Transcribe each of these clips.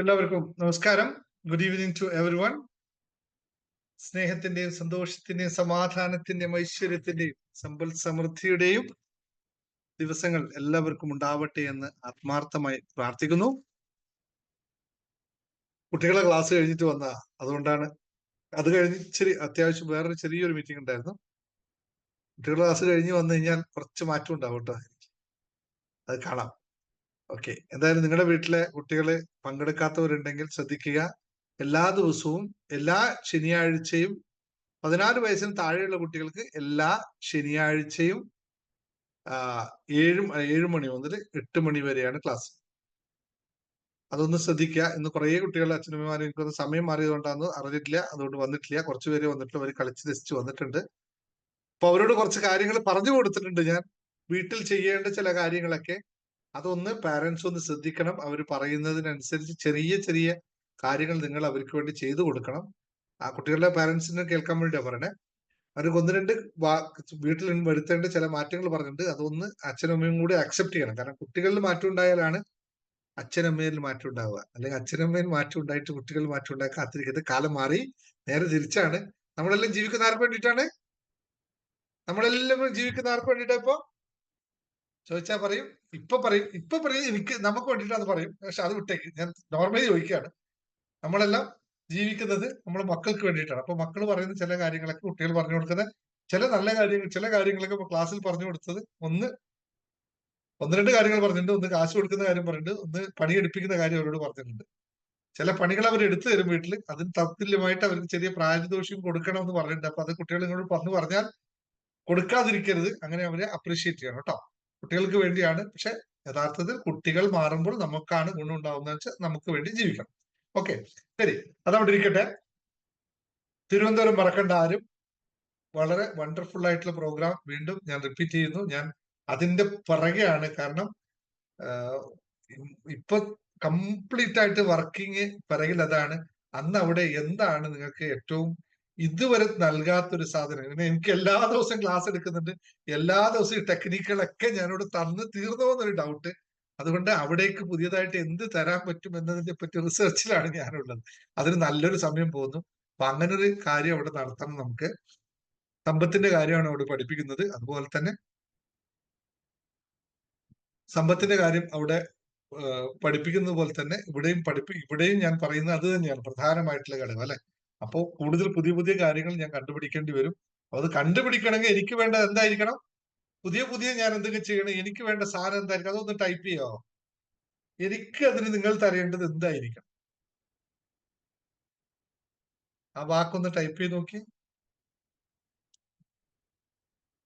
എല്ലാവർക്കും നമസ്കാരം. Good evening to everyone. സ്നേഹത്തിന്റെയും സന്തോഷത്തിന്റെയും സമാധാനത്തിന്റെയും ഐശ്വര്യത്തിന്റെയും സമ്പൽ സമൃദ്ധിയുടെയും ദിവസങ്ങൾ എല്ലാവർക്കും ഉണ്ടാവട്ടെ എന്ന് ആത്മാർത്ഥമായി പ്രാർത്ഥിക്കുന്നു. കുട്ടികളെ ക്ലാസ് കഴിഞ്ഞിട്ട് വന്ന അതുകൊണ്ടാണ് അത് കഴിഞ്ഞ് ഇച്ചിരി അത്യാവശ്യം വേറൊരു ചെറിയൊരു മീറ്റിംഗ് ഉണ്ടായിരുന്നു. കുട്ടികളുടെ ക്ലാസ് കഴിഞ്ഞ് വന്നു കഴിഞ്ഞാൽ കുറച്ച് മാറ്റം ഉണ്ടാവും കേട്ടോ. അത് കാണാം. ഓക്കെ, എന്തായാലും നിങ്ങളുടെ വീട്ടിലെ കുട്ടികള് പങ്കെടുക്കാത്തവരുണ്ടെങ്കിൽ ശ്രദ്ധിക്കുക. എല്ലാ ദിവസവും എല്ലാ ശനിയാഴ്ചയും 14 വയസ്സിന് താഴെയുള്ള കുട്ടികൾക്ക് എല്ലാ ശനിയാഴ്ചയും 7 മണി മുതൽ 8 മണി വരെയാണ് ക്ലാസ്. അതൊന്ന് ശ്രദ്ധിക്കുക. ഇന്ന് കുറെ കുട്ടികളുടെ അച്ഛനമ്മമാരും എനിക്കൊന്ന് സമയം മാറിയതുകൊണ്ടാന്ന് അറിഞ്ഞിട്ടില്ല, അതുകൊണ്ട് വന്നിട്ടില്ല. കുറച്ചുപേരെ വന്നിട്ടില്ല, അവർ കളിച്ച് രസിച്ച് വന്നിട്ടുണ്ട്. അപ്പൊ അവരോട് കുറച്ച് കാര്യങ്ങൾ പറഞ്ഞു കൊടുത്തിട്ടുണ്ട് ഞാൻ. വീട്ടിൽ ചെയ്യേണ്ട ചില കാര്യങ്ങളൊക്കെ അതൊന്ന് പാരന്റ്സ് ഒന്ന് ശ്രദ്ധിക്കണം. അവർ പറയുന്നതിനനുസരിച്ച് ചെറിയ ചെറിയ കാര്യങ്ങൾ നിങ്ങൾ അവർക്ക് വേണ്ടി ചെയ്തു കൊടുക്കണം. ആ കുട്ടികളുടെ പാരന്റ്സിന് കേൾക്കാൻ വേണ്ടിയാണ് പറയണേ. അവർക്ക് ഒന്ന് രണ്ട് വീട്ടിൽ വരുത്തേണ്ട ചില മാറ്റങ്ങൾ പറഞ്ഞിട്ടുണ്ട്. അതൊന്ന് അച്ഛനമ്മയും കൂടി അക്സെപ്റ്റ് ചെയ്യണം. കാരണം കുട്ടികളിൽ മാറ്റം ഉണ്ടായാലാണ് അച്ഛനമ്മയിൽ മാറ്റം ഉണ്ടാവുക. അല്ലെങ്കിൽ അച്ഛനമ്മയിൽ മാറ്റം ഉണ്ടായിട്ട് കുട്ടികളിൽ മാറ്റം ഉണ്ടായി കാത്തിരിക്കുന്നത്. കാലം മാറി, നേരെ തിരിച്ചാണ്. നമ്മളെല്ലാം ജീവിക്കുന്ന ആർക്ക് വേണ്ടിയിട്ടാണ്? നമ്മളെല്ലാം ജീവിക്കുന്ന ആർക്ക് വേണ്ടിയിട്ടാ? ഇപ്പൊ ചോദിച്ചാൽ പറയും, ഇപ്പൊ പറയും എനിക്ക് നമുക്ക് വേണ്ടിയിട്ടാന്ന് പറയും. പക്ഷെ അത് വിട്ടേക്ക്, ഞാൻ നോർമലി ചോദിക്കുകയാണ്. നമ്മളെല്ലാം ജീവിക്കുന്നത് നമ്മളെ മക്കൾക്ക് വേണ്ടിയിട്ടാണ്. അപ്പൊ മക്കൾ പറയുന്ന ചില കാര്യങ്ങളൊക്കെ കുട്ടികൾ പറഞ്ഞു കൊടുക്കുന്ന ചില നല്ല കാര്യങ്ങൾ, ചില കാര്യങ്ങളൊക്കെ ഇപ്പൊ ക്ലാസ്സിൽ പറഞ്ഞു കൊടുത്തത് ഒന്ന് രണ്ട് കാര്യങ്ങൾ പറഞ്ഞിട്ടുണ്ട്. ഒന്ന് കാശ് കൊടുക്കുന്ന കാര്യം പറഞ്ഞിട്ടുണ്ട്, ഒന്ന് പണിയെടുപ്പിക്കുന്ന കാര്യം അവരോട് പറഞ്ഞിട്ടുണ്ട്. ചില പണികൾ അവർ എടുത്തു തരും വീട്ടിൽ, അതിന് തത്തുല്യമായിട്ട് അവർക്ക് ചെറിയ പ്രായദോഷം കൊടുക്കണം എന്ന് പറഞ്ഞിട്ടുണ്ട്. അപ്പൊ അത് കുട്ടികൾ നിങ്ങളോട് പറഞ്ഞാൽ കൊടുക്കാതിരിക്കരുത്. അങ്ങനെ അവരെ അപ്രീഷിയേറ്റ് ചെയ്യണം കേട്ടോ. കുട്ടികൾക്ക് വേണ്ടിയാണ്. പക്ഷെ യഥാർത്ഥത്തിൽ കുട്ടികൾ മാറുമ്പോൾ നമുക്കാണ് ഗുണം ഉണ്ടാവുന്നത് വെച്ചാൽ നമുക്ക് വേണ്ടി ജീവിക്കണം. ഓക്കെ, ശരി, അതവിടെ ഇരിക്കട്ടെ. തിരുവനന്തപുരം മറക്കണ്ട ആരും. വളരെ വണ്ടർഫുൾ ആയിട്ടുള്ള പ്രോഗ്രാം വീണ്ടും ഞാൻ റിപ്പീറ്റ് ചെയ്യുന്നു. ഞാൻ അതിന്റെ പിറകെയാണ്. കാരണം ഇപ്പൊ കംപ്ലീറ്റ് ആയിട്ട് വർക്കിംഗ് പിറകിൽ അതാണ്. അന്ന് അവിടെ എന്താണ് നിങ്ങൾക്ക് ഏറ്റവും ഇതുവരെ നൽകാത്തൊരു സാധനം? എനിക്ക് എല്ലാ ദിവസവും ക്ലാസ് എടുക്കുന്നുണ്ട്, എല്ലാ ദിവസവും ഈ ടെക്നിക്കുകളൊക്കെ ഞാനിവിടെ തന്ന് തീർന്നോ എന്നൊരു ഡൗട്ട്. അതുകൊണ്ട് അവിടേക്ക് പുതിയതായിട്ട് എന്ത് തരാൻ പറ്റും എന്നതിനെ പറ്റി റിസർച്ചിലാണ് ഞാനുള്ളത്. അതിന് നല്ലൊരു സമയം പോകുന്നു. അപ്പൊ അങ്ങനെ ഒരു കാര്യം അവിടെ നടത്തണം. നമുക്ക് സമ്പത്തിന്റെ കാര്യമാണ് അവിടെ പഠിപ്പിക്കുന്നത്. അതുപോലെ തന്നെ സമ്പത്തിന്റെ കാര്യം അവിടെ പഠിപ്പിക്കുന്നത് പോലെ തന്നെ ഇവിടെയും ഞാൻ പറയുന്നത് അത് തന്നെയാണ് പ്രധാനമായിട്ടുള്ള ഘടകം, അല്ലെ? അപ്പോ കൂടുതൽ പുതിയ പുതിയ കാര്യങ്ങൾ ഞാൻ കണ്ടുപിടിക്കേണ്ടി വരും. അത് കണ്ടുപിടിക്കണമെങ്കിൽ എനിക്ക് വേണ്ടത് എന്തായിരിക്കണം? പുതിയ ഞാൻ എന്തൊക്കെ ചെയ്യണം? എനിക്ക് വേണ്ട സാധനം എന്തായിരിക്കും? അതൊന്ന് ടൈപ്പ് ചെയ്യാമോ? എനിക്ക് അതിന് നിങ്ങൾ തരേണ്ടത് എന്തായിരിക്കണം? ആ വാക്കൊന്ന് ടൈപ്പ് ചെയ്ത് നോക്കി.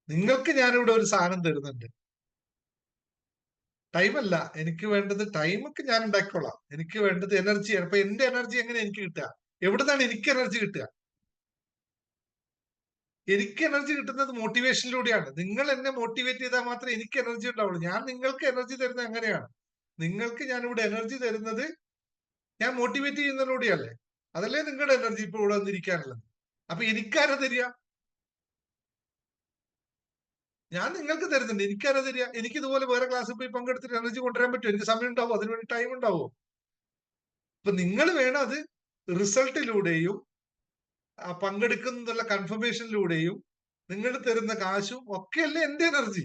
നിങ്ങൾക്ക് ഞാനിവിടെ ഒരു സാധനം തരുന്നുണ്ട്. ടൈമല്ല എനിക്ക് വേണ്ടത്, ടൈമൊക്കെ ഞാൻ ഉണ്ടാക്കിക്കോളാം. എനിക്ക് വേണ്ടത് എനർജിയാണ്. അപ്പൊ എന്റെ എനർജി എങ്ങനെ എനിക്ക് കിട്ടുക? എവിടുന്നാണ് എനിക്ക് എനർജി കിട്ടുക? എനിക്ക് എനർജി കിട്ടുന്നത് മോട്ടിവേഷനിലൂടെയാണ്. നിങ്ങൾ എന്നെ മോട്ടിവേറ്റ് ചെയ്താൽ മാത്രമേ എനിക്ക് എനർജി ഉണ്ടാവുള്ളൂ. ഞാൻ നിങ്ങൾക്ക് എനർജി തരുന്നത് എങ്ങനെയാണ്? നിങ്ങൾക്ക് ഞാനിവിടെ എനർജി തരുന്നത് ഞാൻ മോട്ടിവേറ്റ് ചെയ്യുന്നതിലൂടെയല്ലേ? അതല്ലേ നിങ്ങളുടെ എനർജി ഇപ്പൊ ഇവിടെ വന്നിരിക്കാനുള്ളത്. അപ്പൊ എനിക്കാരാ തരിക? ഞാൻ നിങ്ങൾക്ക് തരുന്നുണ്ട്. എനിക്കാരാ തരിക? എനിക്ക് ഇതുപോലെ വേറെ ക്ലാസ്സിൽ പോയി പങ്കെടുത്തിട്ട് എനർജി കൊണ്ടുവരാൻ പറ്റുമോ? എനിക്ക് സമയം ഉണ്ടാവും? അതിനുവേണ്ടി ടൈം ഉണ്ടാവുമോ? അപ്പൊ നിങ്ങൾ വേണം അത് റിസൾട്ടിലൂടെയും പങ്കെടുക്കുന്നതിനുള്ള കൺഫർമേഷനിലൂടെയും നിങ്ങൾ തരുന്ന കാശും ഒക്കെയല്ലേ എന്റെ എനർജി.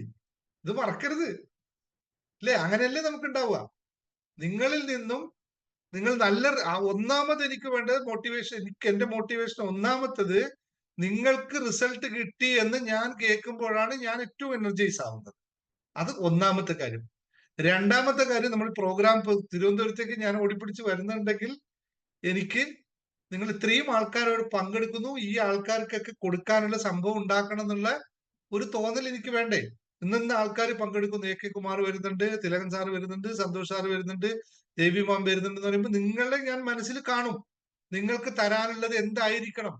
ഇത് മറക്കരുത്, അല്ലെ? അങ്ങനെയല്ലേ നമുക്ക് ഉണ്ടാവുക. നിങ്ങളിൽ നിന്നും നിങ്ങൾ ഒന്നാമത് എനിക്ക് വേണ്ടത് മോട്ടിവേഷൻ. എനിക്ക് എന്റെ മോട്ടിവേഷൻ ഒന്നാമത്തത് നിങ്ങൾക്ക് റിസൾട്ട് കിട്ടി എന്ന് ഞാൻ കേൾക്കുമ്പോഴാണ് ഞാൻ ഏറ്റവും എനർജൈസ് ആവുന്നത്. അത് ഒന്നാമത്തെ കാര്യം. രണ്ടാമത്തെ കാര്യം, നമ്മൾ പ്രോഗ്രാം തിരുവനന്തപുരത്തേക്ക് ഞാൻ ഓടിപ്പിടിച്ച് വരുന്നുണ്ടെങ്കിൽ എനിക്ക് നിങ്ങൾ ഇത്രയും ആൾക്കാരോട് പങ്കെടുക്കുന്നു, ഈ ആൾക്കാർക്കൊക്കെ കൊടുക്കാനുള്ള സംഭവം ഉണ്ടാക്കണം എന്നുള്ള ഒരു തോന്നൽ എനിക്ക് വേണ്ടേ? ഇന്ന് ആൾക്കാർ പങ്കെടുക്കുന്നു. AK കുമാർ വരുന്നുണ്ട്, തിലകൻ സാർ വരുന്നുണ്ട്, സന്തോഷ് സാർ വരുന്നുണ്ട്, ദേവി മാം വരുന്നുണ്ട് എന്ന് പറയുമ്പോൾ നിങ്ങളെ ഞാൻ മനസ്സിൽ കാണും. നിങ്ങൾക്ക് തരാനുള്ളത് എന്തായിരിക്കണം?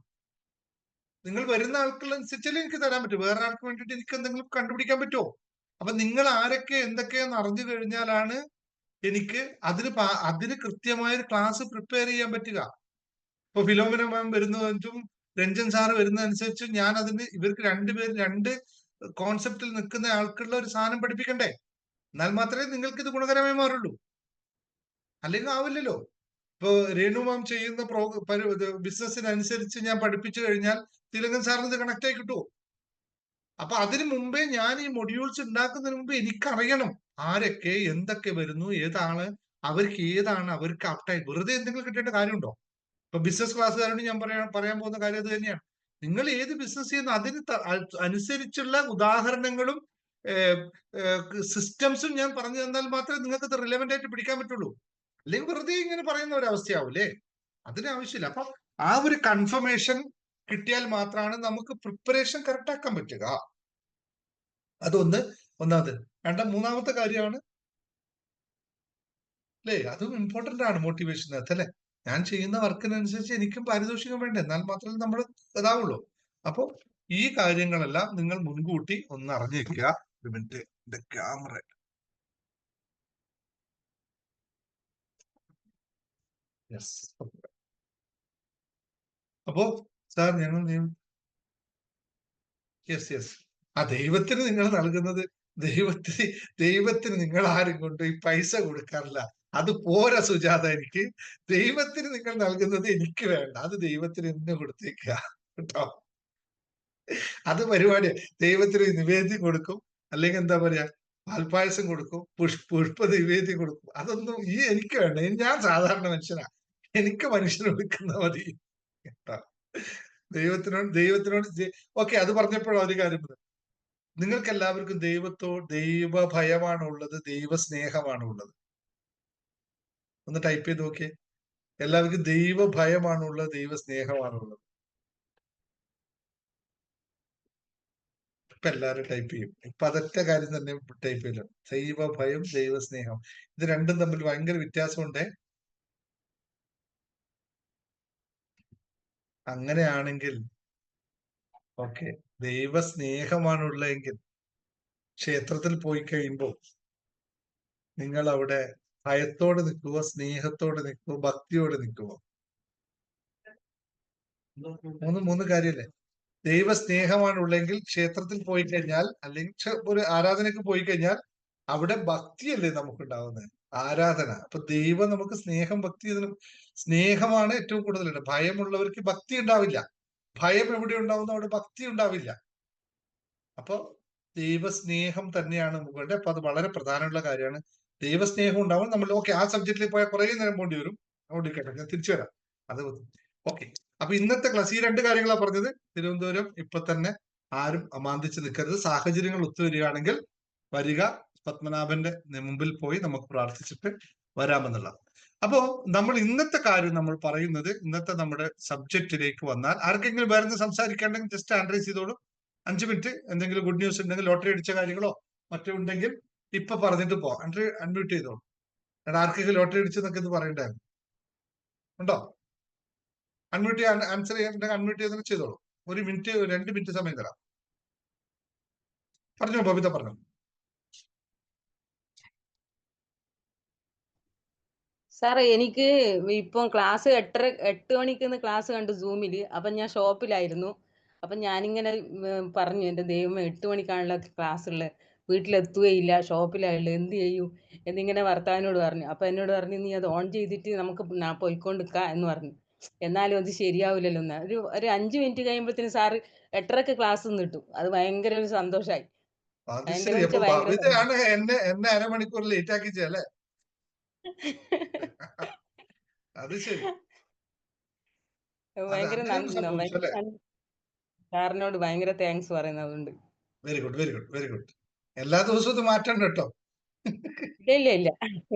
നിങ്ങൾ വരുന്ന ആൾക്കനുസരിച്ചല്ലേ എനിക്ക് തരാൻ പറ്റും. വേറെ ആൾക്ക് വേണ്ടിയിട്ട് എനിക്ക് എന്തെങ്കിലും കണ്ടുപിടിക്കാൻ പറ്റുമോ? അപ്പൊ നിങ്ങൾ ആരൊക്കെ എന്തൊക്കെയെന്ന് അറിഞ്ഞു കഴിഞ്ഞാലാണ് എനിക്ക് അതിന് കൃത്യമായ ഒരു ക്ലാസ് പ്രിപ്പയർ ചെയ്യാൻ പറ്റുക. ഇപ്പൊ ഫിലോമിന മാം വരുന്നതും രഞ്ജൻ സാറ് വരുന്നതനുസരിച്ച് ഞാൻ ഇവർക്ക് രണ്ടുപേരും രണ്ട് കോൺസെപ്റ്റിൽ നിൽക്കുന്ന ആൾക്കുള്ള ഒരു സാധനം പഠിപ്പിക്കണ്ടേ? എന്നാൽ മാത്രമേ നിങ്ങൾക്ക് ഇത് ഗുണകരമായി മാറുള്ളൂ. അല്ലെങ്കിൽ ആവില്ലല്ലോ. ഇപ്പൊ രേണു മാം ചെയ്യുന്ന ബിസിനസ്സിനനുസരിച്ച് ഞാൻ പഠിപ്പിച്ചു കഴിഞ്ഞാൽ തിലകൻ സാറിന് ഇത് കണക്ട് ആയി കിട്ടുമോ? അപ്പൊ അതിനു മുമ്പേ ഞാൻ ഈ മൊഡ്യൂൾസ് ഉണ്ടാക്കുന്നതിന് മുമ്പ് എനിക്കറിയണം ആരൊക്കെ എന്തൊക്കെ വരുന്നു, ഏതാണ് അവർക്ക് ആപ്റ്റായി. വെറുതെ എന്തെങ്കിലും കിട്ടേണ്ട കാര്യമുണ്ടോ? ഇപ്പൊ ബിസിനസ് ക്ലാസ്സുകാരോട് ഞാൻ പറയാൻ പോകുന്ന കാര്യം അത് തന്നെയാണ്. നിങ്ങൾ ഏത് ബിസിനസ് ചെയ്യുന്നു അതിന് അനുസരിച്ചുള്ള ഉദാഹരണങ്ങളും സിസ്റ്റംസും ഞാൻ പറഞ്ഞു തന്നാൽ മാത്രമേ നിങ്ങൾക്ക് ഇത് റിലവന്റ് ആയിട്ട് പിടിക്കാൻ പറ്റുള്ളൂ. അല്ലെങ്കിൽ വെറുതെ ഇങ്ങനെ പറയുന്ന ഒരു അവസ്ഥയാവൂലേ? അതിനാവശ്യമില്ല. അപ്പൊ ആ ഒരു കൺഫർമേഷൻ കിട്ടിയാൽ മാത്രമാണ് നമുക്ക് പ്രിപ്പറേഷൻ കറക്റ്റ് ആക്കാൻ പറ്റുക. ഒന്നാമത്. മൂന്നാമത്തെ കാര്യമാണ് അല്ലേ, അതും ഇമ്പോർട്ടന്റ് ആണ് മോട്ടിവേഷനകത്ത് അല്ലെ. ഞാൻ ചെയ്യുന്ന വർക്കിനനുസരിച്ച് എനിക്കും പാരിതോഷികം വേണ്ടേ, എന്നാൽ മാത്രമേ നമ്മൾ ഇതാവുള്ളൂ. അപ്പൊ ഈ കാര്യങ്ങളെല്ലാം നിങ്ങൾ മുൻകൂട്ടി ഒന്ന് അറിഞ്ഞിരിക്കുക. ഒരു മിനിറ്റ്, ക്യാമറ. അപ്പോ സാർ ഞങ്ങൾ ആ ദൈവത്തിന് നിങ്ങൾ നൽകുന്നത്, ദൈവത്തിന് നിങ്ങൾ ആരും കൊണ്ട് ഈ പൈസ കൊടുക്കാറില്ല. അത് പോരാ സുജാത. എനിക്ക് ദൈവത്തിന് നിങ്ങൾ നൽകുന്നത് എനിക്ക് വേണ്ട, അത് ദൈവത്തിന് എന്നെ കൊടുത്തേക്കുക കേട്ടോ. അത് പരിപാടി. ദൈവത്തിന് നിവേദ്യം കൊടുക്കും, അല്ലെങ്കിൽ എന്താ പറയാ പാൽപ്പായസം കൊടുക്കും, പുഷ്പ നിവേദ്യം കൊടുക്കും. അതൊന്നും എനിക്ക് വേണ്ട. ഞാൻ സാധാരണ മനുഷ്യനാ, എനിക്ക് മനുഷ്യന് കൊടുക്കുന്ന മതി കേട്ടോ. ദൈവത്തിനോട് ഓക്കെ. അത് പറഞ്ഞപ്പോഴും ഒരു കാര്യം പറഞ്ഞു. നിങ്ങൾക്ക് എല്ലാവർക്കും ദൈവ ഭയമാണ് ഉള്ളത്, ദൈവ സ്നേഹമാണ് ഉള്ളത്? ഒന്ന് ടൈപ്പ് ചെയ്ത് നോക്കിയേ. എല്ലാവർക്കും ദൈവ ഭയമാണുള്ളത്, ദൈവ സ്നേഹമാണുള്ളത്? ഇപ്പൊ എല്ലാവരും ടൈപ്പ് ചെയ്യും. ഇപ്പൊ അതൊറ്റ കാര്യം തന്നെ ടൈപ്പ് ചെയ്യില്ല. ദൈവ ഭയം, ദൈവ സ്നേഹം, ഇത് രണ്ടും തമ്മിൽ ഭയങ്കര വ്യത്യാസമുണ്ട്. അങ്ങനെയാണെങ്കിൽ ഓക്കെ, ദൈവ സ്നേഹമാണുള്ളതെങ്കിൽ ക്ഷേത്രത്തിൽ പോയി കഴിയുമ്പോൾ നിങ്ങൾ അവിടെ ഭയത്തോടെ നിൽക്കുവോ, സ്നേഹത്തോടെ നിൽക്കുവോ, ഭക്തിയോടെ നിൽക്കുവോ? മൂന്ന് കാര്യല്ലേ. ദൈവ സ്നേഹമാണുള്ളെങ്കിൽ ക്ഷേത്രത്തിൽ പോയി കഴിഞ്ഞാൽ, അല്ലെങ്കിൽ ഒരു ആരാധനയ്ക്ക് പോയി കഴിഞ്ഞാൽ അവിടെ ഭക്തിയല്ലേ നമുക്കുണ്ടാവുന്നത്, ആരാധന. അപ്പൊ ദൈവം നമുക്ക് സ്നേഹം, ഭക്തി, സ്നേഹമാണ് ഏറ്റവും കൂടുതൽ. ഭയമുള്ളവർക്ക് ഭക്തി ഉണ്ടാവില്ല. ഭയം എവിടെ ഉണ്ടാവുന്നു അവിടെ ഭക്തി ഉണ്ടാവില്ല. അപ്പൊ ദൈവസ്നേഹം തന്നെയാണ് മുകളുടെ. അപ്പൊ അത് വളരെ പ്രധാനമുള്ള കാര്യമാണ്. ദൈവസ്നേഹം ഉണ്ടാവും നമ്മൾ. ഓക്കെ, ആ സബ്ജക്റ്റിൽ പോയാൽ കുറെ നേരം പോണ്ടി വരും. അതുകൊണ്ട് കേട്ടോ, ഞാൻ തിരിച്ചു വരാം. അത് ഓക്കെ. അപ്പൊ ഇന്നത്തെ ക്ലാസ് ഈ രണ്ട് കാര്യങ്ങളാണ് പറഞ്ഞത്. തിരുവനന്തപുരം ഇപ്പൊ തന്നെ ആരും അമാന്തിച്ച് നിൽക്കരുത്. സാഹചര്യങ്ങൾ ഒത്തുവരികയാണെങ്കിൽ വരിക, പത്മനാഭന്റെ മുമ്പിൽ പോയി നമുക്ക് പ്രാർത്ഥിച്ചിട്ട് വരാമെന്നുള്ള. അപ്പോ നമ്മൾ ഇന്നത്തെ കാര്യം നമ്മൾ പറയുന്നത്, ഇന്നത്തെ നമ്മുടെ സബ്ജക്റ്റിലേക്ക് വന്നാൽ ആർക്കെങ്കിലും വേറെ സംസാരിക്കേണ്ടെങ്കിൽ ജസ്റ്റ് ആൻഡ്രൈസ് ചെയ്തോളൂ. 5 മിനിറ്റ്. എന്തെങ്കിലും ഗുഡ് ന്യൂസ് ഉണ്ടെങ്കിൽ, ലോട്ടറി അടിച്ച കാര്യങ്ങളോ മറ്റോ ഉണ്ടെങ്കിൽ ഇപ്പൊ പറഞ്ഞിട്ട് പോ. അൺമ്യൂട്ട് ചെയ്തോളൂ. ആർക്കെങ്കിലും ലോട്ടറി അടിച്ചെന്നൊക്കെ ഇത് പറയണ്ടായിരുന്നു ഉണ്ടോ? അൺമ്യൂട്ട് ചെയ്യാൻ, ആൻസർ ചെയ്യാൻ അൺമ്യൂട്ട് ചെയ്തൊക്കെ ചെയ്തോളൂ. 1 മിനിറ്റ് 2 മിനിറ്റ് സമയം തരാം. പറഞ്ഞോ ബബിത, പറഞ്ഞോ. സാർ എനിക്ക് ഇപ്പം ക്ലാസ് 8 മണിക്ക് ക്ലാസ് കണ്ടു സൂമില്. അപ്പൊ ഞാൻ ഷോപ്പിലായിരുന്നു. അപ്പൊ ഞാനിങ്ങനെ പറഞ്ഞു, എന്റെ ദൈവമേ 8 മണിക്കാണല്ലോ ക്ലാസ് ഉള്ളത്, വീട്ടിലെത്തുകയില്ല, ഷോപ്പിലായുള്ളു, എന്ത് ചെയ്യും എന്നിങ്ങനെ ഭർത്താവിനോട് പറഞ്ഞു. അപ്പൊ എന്നോട് പറഞ്ഞു, നീ അത് ഓൺ ചെയ്തിട്ട് നമുക്ക് പോയിക്കൊണ്ടിരിക്ക എന്ന് പറഞ്ഞു. എന്നാലും അത് ശരിയാവില്ലല്ലോ. ഒരു 5 മിനിറ്റ് കഴിയുമ്പോഴത്തേന് സാറ് 8:30 ക്ലാസ് കിട്ടും. അത് ഭയങ്കര ഒരു സന്തോഷമായി. അത് ഭയങ്കര ശരി. അപ്പൊ ഭയങ്കര ബബിതയാണ് എന്നെ അരമണിക്കൂർ ലേറ്റ് ആക്കിച്ചല്ലേ? അത് ശരി. ഭയങ്കര അങ്ങനെയൊന്നും സംഭവിച്ചു അല്ലെ? സാറിനോട് ഭയങ്കര താങ്ക്സ് പറയുന്നതുണ്ട്. Very good, very good, very good. എല്ലാ ദിവസവും ഇത് മാറ്റണ്ട കേട്ടോ. ഇല്ല.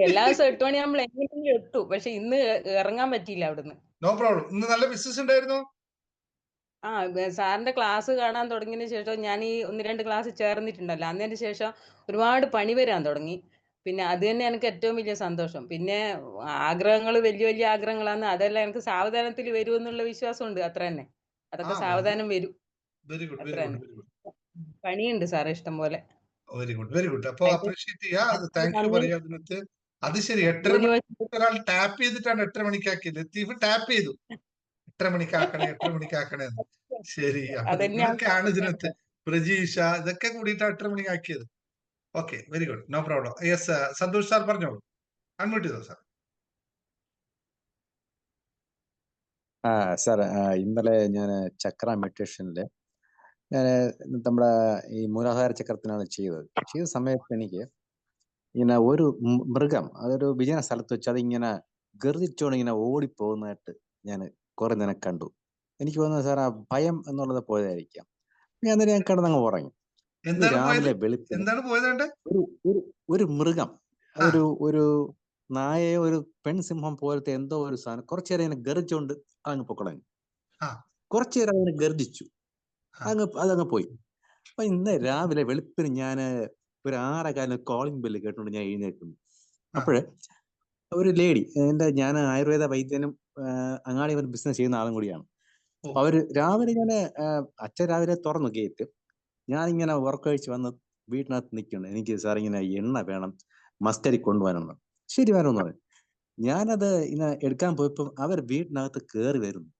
എല്ലാ ദിവസവും 8 മണിയാകുമ്പോൾ എങ്ങനെയെങ്കിലും എത്തും. പക്ഷെ ഇന്ന് ഇറങ്ങാൻ പറ്റിയില്ല അവിടുന്ന്. No problem. ഇന്ന് നല്ല ബിസിനസ് ഉണ്ടായിരുന്നോ? സാറിന്റെ ക്ലാസ് കാണാൻ തുടങ്ങിയതിന് ശേഷം ഞാൻ ഈ 1-2 ക്ലാസ് ചേർന്നിട്ടുണ്ടല്ലോ, അന്നതിന് ശേഷം ഒരുപാട് പണി വരാൻ തുടങ്ങി. പിന്നെ അത് തന്നെ എനിക്ക് ഏറ്റവും വലിയ സന്തോഷം. പിന്നെ ആഗ്രഹങ്ങൾ വലിയ വലിയ ആഗ്രഹങ്ങളാണ്, അതെല്ലാം എനിക്ക് സാവധാനത്തിൽ വരും എന്നുള്ള വിശ്വാസമുണ്ട്. അത്ര തന്നെ. അതൊക്കെ സാവധാനം വരും. വെരി ഗുഡ്, അത്ര വെരി തന്നെ. Good, very good. പണിയുണ്ട് സാറേ ഇഷ്ടം പോലെ. Very good, very good. അപ്പൊ അപ്രീഷിയേറ്റ് ചെയ്യാ, താങ്ക് യു പറയാ അതിനകത്ത്. അത് ശരി. 8:30 മണിക്ക് ഒരാൾ ടാപ്പ് ചെയ്തിട്ടാണ് 8:30 മണിക്കാക്കിയത്. ലത്തീഫ് ടാപ്പ് ചെയ്തു 8:30 മണിക്കാക്കണേ, 8:30 മണിക്കാക്കണേ എന്ന്. ശരി. അപ്പൊ നിങ്ങളൊക്കെയാണ് ഇതിനകത്ത്, പ്രജീഷ, ഇതൊക്കെ കൂടിയിട്ടാണ് 8:30 മണിക്കാക്കിയത്. Okay, very good, no problem. Yes, Santhosh sir പറഞ്ഞോളൂ. അൺമ്യൂട്ട് ചെയ്തോ സാർ. ആ സാർ, ഇന്നലെ ഞാൻ ചക്ര മെഡിറ്റേഷനിൽ ഞാൻ നമ്മുടെ ഈ മൂലാധാര ചക്രത്തിനാണ് ചെയ്ത സമയത്ത് എനിക്ക് ഇങ്ങനെ ഒരു മൃഗം അതൊരു വിജന സ്ഥലത്ത് വെച്ച് അതിങ്ങനെ ഗർജിച്ചോണ്ട് ഇങ്ങനെ ഓടിപ്പോകുന്നതായിട്ട് ഞാൻ കുറെ നേരം കണ്ടു. എനിക്ക് തോന്നുന്നത് സാർ ആ ഭയം എന്നുള്ളത് പോയതായിരിക്കാം. ഞാൻ അന്നേരം ഞാൻ കിടന്നങ്ങ് ഉറങ്ങി. ഇത് എന്താണ് പോയത്? രാവിലെ വെളുപ്പിന് എന്താണ് പോയതാണ്ട്? ഒരു ഒരു ഒരു മൃഗം, ആ അതൊരു ഒരു നായയോ ഒരു പെൺസിംഹം പോലത്തെ എന്തോ ഒരു സാധനം കുറച്ചു നേരം ഇങ്ങനെ ഗർജിച്ചോണ്ട് അങ്ങ് പൊക്കളഞ്ഞു. ആ കുറച്ചു നേരം അതിനെ ഗർജിച്ചു, ആ അതങ്ങ് പോയി. അപ്പൊ ഇന്ന് രാവിലെ വെളുപ്പിന് ഞാൻ ഒരു 6:15 കോളിംഗ് ബെല്ല് കേട്ടുകൊണ്ട് ഞാൻ എഴുന്നേൽക്കുന്നു. ആ അപ്പോഴ് ഒരു ലേഡി, ഞാൻ ആയുർവേദ വൈദ്യനും അങ്ങാടി ഒരു ബിസിനസ് ചെയ്യുന്ന ആളും കൂടിയാണ്. ഓ അപ്പൊ അവര് രാവിലെ അച്ഛൻ രാവിലെ തുറന്നു ഗേറ്റ്. ഞാനിങ്ങനെ ഉറക്കമൊഴിച്ച് വന്ന് വീട്ടിനകത്ത് നിൽക്കുന്നു. എനിക്ക് സാർ ഇങ്ങനെ എണ്ണ വേണം, മസ്റ്റരി കൊണ്ടുപോകാനുണ്ട്. ശരി വരാമെന്ന് പറഞ്ഞു. ഞാനത് ഇങ്ങനെ എടുക്കാൻ പോയപ്പോൾ അവർ വീട്ടിനകത്ത് കയറി വരുന്നു.